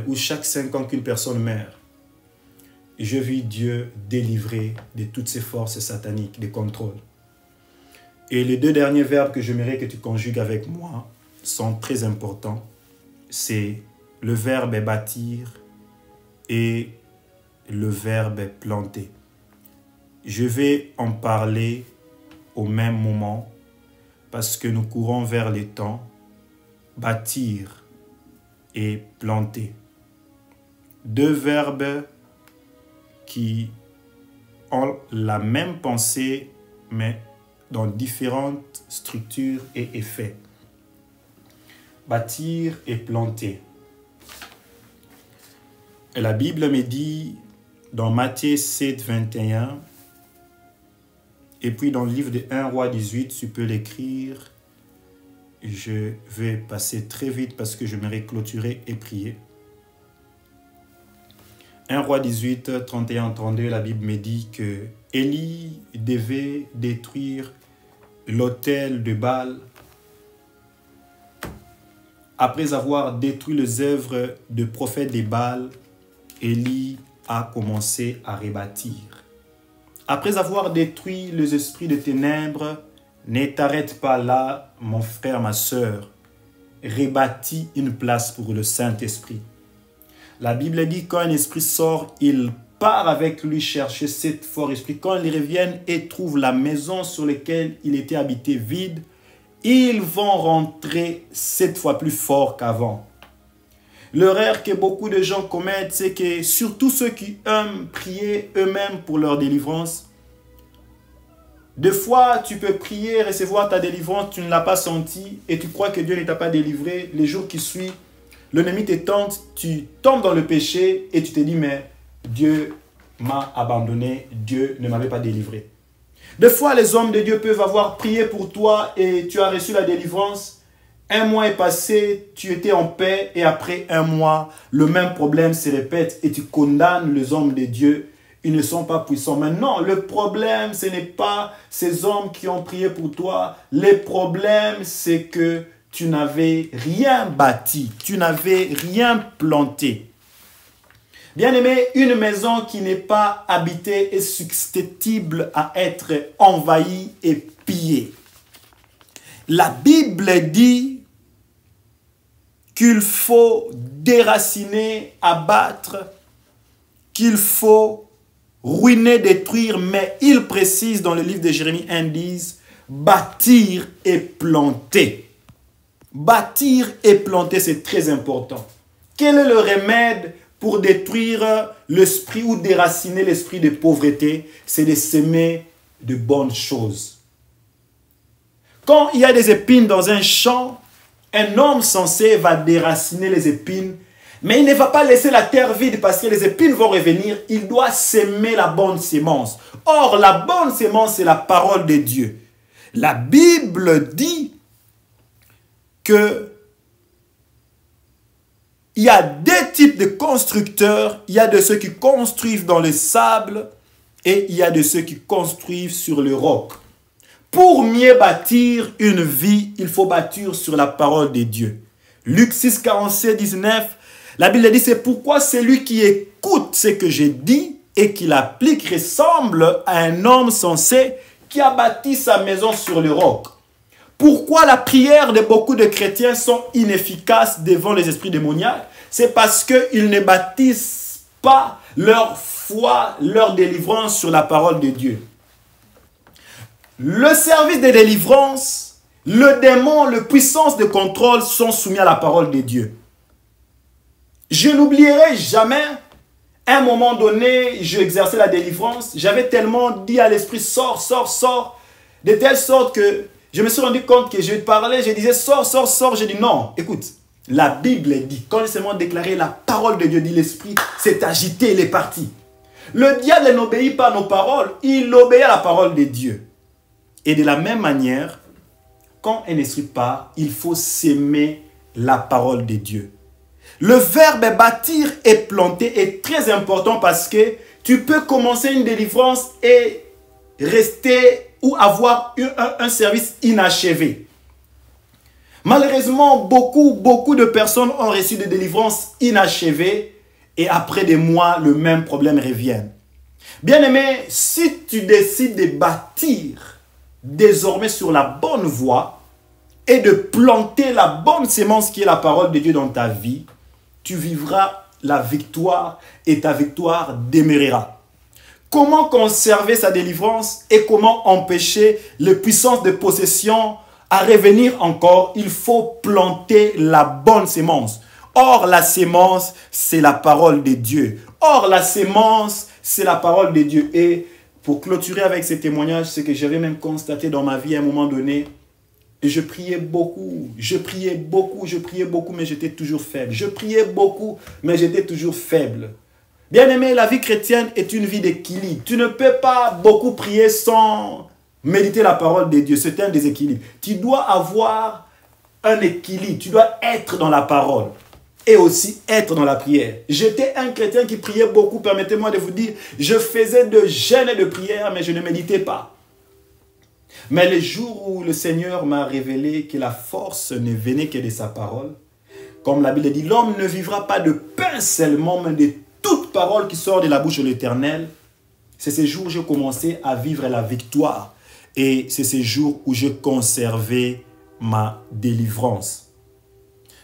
ou chaque 5 ans qu'une personne meurt. Je vis Dieu délivrer de toutes ces forces sataniques de contrôle. Et les 2 derniers verbes que j'aimerais que tu conjugues avec moi sont très importants. C'est le verbe bâtir et le verbe planter. Je vais en parler au même moment parce que nous courons vers les temps. Bâtir et planter. 2 verbes qui ont la même pensée, mais dans différentes structures et effets. Bâtir et planter. Et la Bible me dit dans Matthieu 7, 21, et puis dans le livre de 1 Roi 18, tu peux l'écrire. Je vais passer très vite parce que je m'aimerais clôturer et prier. 1 Roi 18, 31, 32, la Bible me dit que Élie devait détruire l'autel de Baal. Après avoir détruit les œuvres de prophètes de Baal, Élie a commencé à rebâtir. Après avoir détruit les esprits de ténèbres, ne t'arrête pas là, mon frère, ma sœur. Rebâtis une place pour le Saint-Esprit. La Bible dit quand un esprit sort, il part avec lui chercher cet fort esprit. Quand ils reviennent et trouvent la maison sur laquelle il était habité vide, ils vont rentrer 7 fois plus fort qu'avant. L'erreur que beaucoup de gens commettent, c'est que surtout ceux qui aiment prier eux-mêmes pour leur délivrance, des fois, tu peux prier, recevoir ta délivrance, tu ne l'as pas senti et tu crois que Dieu ne t'a pas délivré. Les jours qui suivent, l'ennemi te tente, tu tombes dans le péché et tu te dis, mais Dieu m'a abandonné, Dieu ne m'avait pas délivré. Des fois, les hommes de Dieu peuvent avoir prié pour toi et tu as reçu la délivrance. Un mois est passé, tu étais en paix et après un mois, le même problème se répète et tu condamnes les hommes de Dieu. Ils ne sont pas puissants. Mais non, le problème, ce n'est pas ces hommes qui ont prié pour toi. Le problème, c'est que tu n'avais rien bâti. Tu n'avais rien planté. Bien-aimé, une maison qui n'est pas habitée est susceptible à être envahie et pillée. La Bible dit qu'il faut déraciner, abattre, qu'il faut ruiner, détruire, mais il précise dans le livre de Jérémie 1:10, bâtir et planter. Bâtir et planter, c'est très important. Quel est le remède pour détruire l'esprit ou déraciner l'esprit de pauvreté? C'est de s'aimer de bonnes choses. Quand il y a des épines dans un champ, un homme sensé va déraciner les épines, mais il ne va pas laisser la terre vide parce que les épines vont revenir. Il doit s'aimer la bonne sémence. Or, la bonne sémence, c'est la parole de Dieu. La Bible dit que il y a deux types de constructeurs. Il y a de ceux qui construisent dans le sable et il y a de ceux qui construisent sur le roc. Pour mieux bâtir une vie, il faut bâtir sur la parole de Dieu. Luc 6, 47, 19, la Bible dit, c'est pourquoi celui qui écoute ce que j'ai dit et qui l'applique ressemble à un homme sensé qui a bâti sa maison sur le roc. Pourquoi la prière de beaucoup de chrétiens sont inefficaces devant les esprits démoniaques? C'est parce qu'ils ne bâtissent pas leur foi, leur délivrance sur la parole de Dieu. Le service de délivrance, le démon, la puissance de contrôle sont soumis à la parole de Dieu. Je n'oublierai jamais, à un moment donné, j'exerçais la délivrance. J'avais tellement dit à l'esprit, sors, sors, sors, de telle sorte que je me suis rendu compte que je parlais, je disais, sors, sors, sors. J'ai dit, non, écoute, la Bible dit, quand c'est seulement déclaré la parole de Dieu, dit l'esprit, s'est agité, il est parti. Le diable n'obéit pas à nos paroles, il obéit à la parole de Dieu. Et de la même manière, quand un esprit part, il faut s'aimer la parole de Dieu. Le verbe bâtir et planter est très important parce que tu peux commencer une délivrance et rester ou avoir un service inachevé. Malheureusement, beaucoup de personnes ont reçu des délivrances inachevées et après des mois, le même problème revient. Bien-aimé, si tu décides de bâtir désormais sur la bonne voie et de planter la bonne sémence qui est la parole de Dieu dans ta vie, tu vivras la victoire et ta victoire demeurera. Comment conserver sa délivrance et comment empêcher les puissances de possession à revenir encore? Il faut planter la bonne sémence. Or, la sémence, c'est la parole de Dieu. Or, la sémence, c'est la parole de Dieu. Et pour clôturer avec ces témoignages, c'est que j'avais même constaté dans ma vie à un moment donné, et je priais beaucoup, mais j'étais toujours faible. Je priais beaucoup, mais j'étais toujours faible. Bien-aimé, la vie chrétienne est une vie d'équilibre. Tu ne peux pas beaucoup prier sans méditer la parole de Dieu. C'est un déséquilibre. Tu dois avoir un équilibre. Tu dois être dans la parole et aussi être dans la prière. J'étais un chrétien qui priait beaucoup. Permettez-moi de vous dire, je faisais de jeûnes et de prières, mais je ne méditais pas. Mais le jour où le Seigneur m'a révélé que la force ne venait que de sa parole, comme la Bible dit, l'homme ne vivra pas de pain seulement, mais de toute parole qui sort de la bouche de l'Éternel. C'est ce jour où j'ai commencé à vivre la victoire. Et c'est ce jour où j'ai conservé ma délivrance.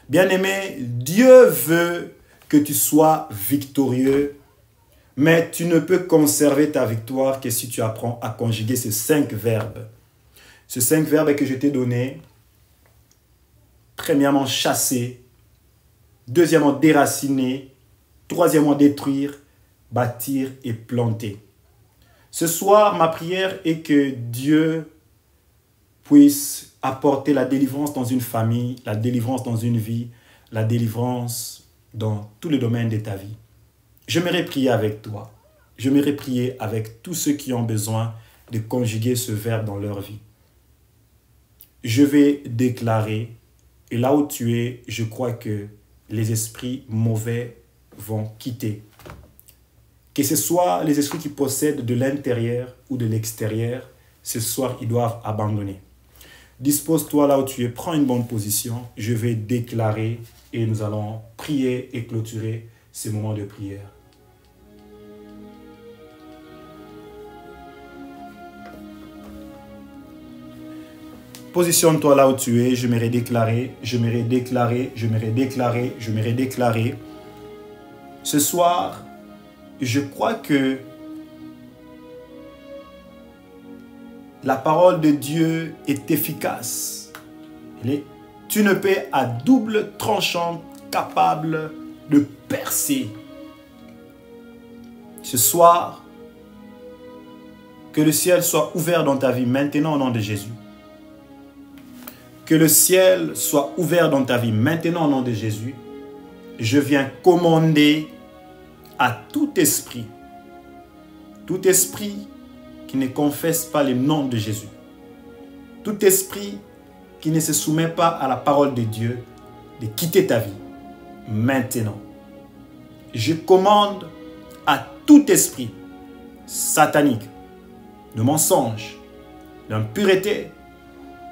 Bien-aimé, Dieu veut que tu sois victorieux, mais tu ne peux conserver ta victoire que si tu apprends à conjuguer ces 5 verbes. Ces 5 verbes que je t'ai donnés, premièrement, chasser, deuxièmement, déraciner, troisièmement, détruire, bâtir et planter. Ce soir, ma prière est que Dieu puisse apporter la délivrance dans une famille, la délivrance dans une vie, la délivrance dans tous les domaines de ta vie. J'aimerais prier avec toi. J'aimerais prier avec tous ceux qui ont besoin de conjuguer ce verbe dans leur vie. Je vais déclarer, et là où tu es, je crois que les esprits mauvais vont quitter. Que ce soit les esprits qui possèdent de l'intérieur ou de l'extérieur, ce soir, ils doivent abandonner. Dispose-toi là où tu es, prends une bonne position. Je vais déclarer et nous allons prier et clôturer ces moments de prière. Positionne-toi là où tu es, j'aimerais déclarer. Ce soir, je crois que la parole de Dieu est efficace. Tu ne peux à double tranchant capable de percer. Ce soir, que le ciel soit ouvert dans ta vie maintenant au nom de Jésus. Que le ciel soit ouvert dans ta vie maintenant au nom de Jésus. Je viens commander à tout esprit qui ne confesse pas le nom de Jésus, tout esprit qui ne se soumet pas à la parole de Dieu, de quitter ta vie maintenant. Je commande à tout esprit satanique, de mensonge, d'impureté,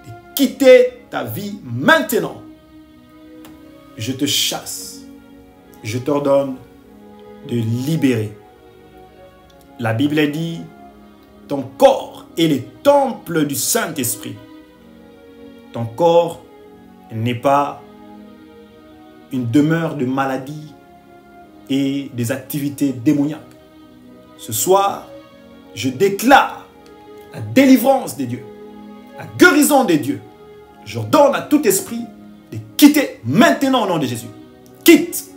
de quitter ta vie maintenant. Je te chasse. Je t'ordonne de libérer. La Bible dit, ton corps est le temple du Saint-Esprit. Ton corps n'est pas une demeure de maladie et des activités démoniaques. Ce soir, je déclare la délivrance de Dieu, la guérison de Dieu. J'ordonne à tout esprit de quitter maintenant au nom de Jésus. Quitte,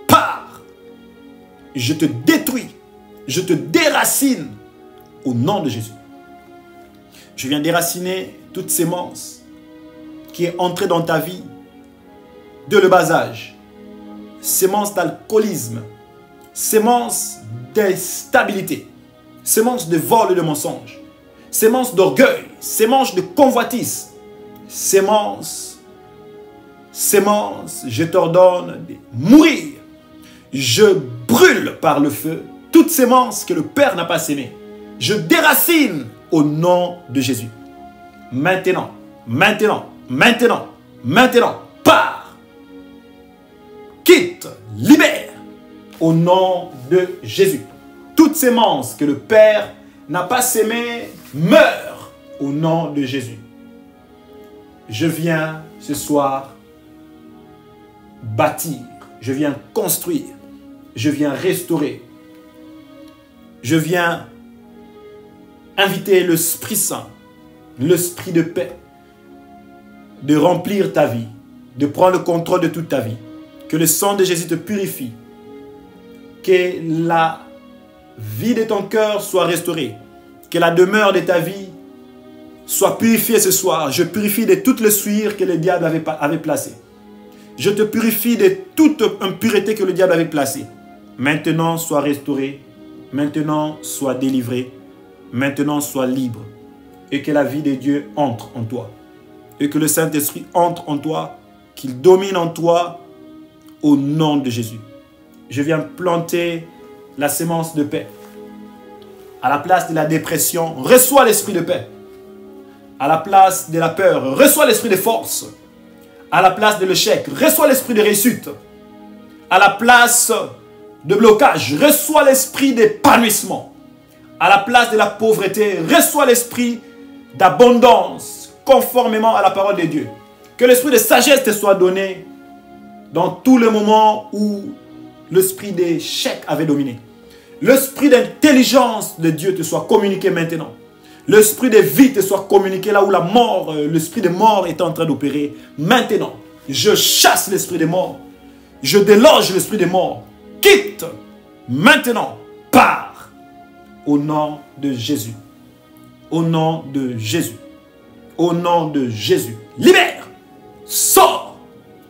pars. Je te détruis, je te déracine au nom de Jésus. Je viens déraciner toute sémence qui est entrée dans ta vie de le bas âge. Sémence d'alcoolisme, sémence d'instabilité, sémence de vol et de mensonge, sémence d'orgueil, sémence de convoitise, sémence, je t'ordonne de mourir. Je brûle par le feu toute sémence que le Père n'a pas sémée. Je déracine au nom de Jésus. Maintenant, pars, quitte, libère au nom de Jésus. Toute sémence que le Père n'a pas sémée meurt au nom de Jésus. Je viens ce soir bâtir, je viens construire, je viens restaurer, je viens inviter l'Esprit Saint, l'Esprit de paix, de remplir ta vie, de prendre le contrôle de toute ta vie. Que le sang de Jésus te purifie. Que la vie de ton cœur soit restaurée. Que la demeure de ta vie soit purifiée ce soir. Je purifie de toutes les souillures que le diable avait placées. Je te purifie de toute impureté que le diable avait placée. Maintenant, sois restauré. Maintenant, sois délivré. Maintenant, sois libre. Et que la vie de Dieu entre en toi. Et que le Saint-Esprit entre en toi. Qu'il domine en toi au nom de Jésus. Je viens planter la sémence de paix. À la place de la dépression, reçois l'esprit de paix. À la place de la peur, reçois l'esprit de force. À la place de l'échec, reçois l'esprit de réussite. À la place de blocage, reçois l'esprit d'épanouissement. À la place de la pauvreté, reçois l'esprit d'abondance, conformément à la parole de Dieu. Que l'esprit de sagesse te soit donné dans tous les moments où l'esprit d'échec avait dominé. L'esprit d'intelligence de Dieu te soit communiqué maintenant. L'esprit de vie te soit communiqué là où la mort, l'esprit de mort est en train d'opérer. Maintenant, je chasse l'esprit de mort. Je déloge l'esprit de mort. Quitte maintenant, pars. Au nom de Jésus. Au nom de Jésus. Au nom de Jésus. Libère. Sors.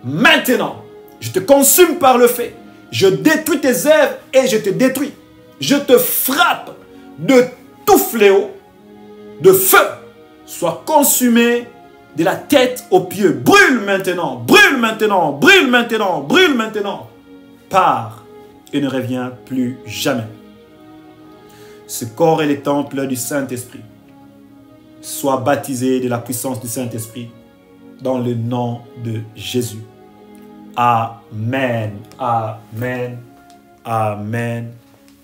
Maintenant. Je te consume par le feu. Je détruis tes œuvres et je te détruis. Je te frappe de tout fléau, de feu. Sois consumé de la tête aux pieds. Brûle maintenant, brûle maintenant, brûle maintenant, brûle maintenant. Pars et ne reviens plus jamais. Ce corps est le temple du Saint-Esprit. Sois baptisé de la puissance du Saint-Esprit dans le nom de Jésus. Amen, amen, amen.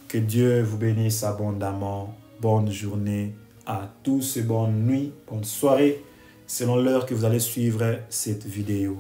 Que Dieu vous bénisse abondamment. Bonne journée à tous et bonne nuit, bonne soirée, selon l'heure que vous allez suivre cette vidéo.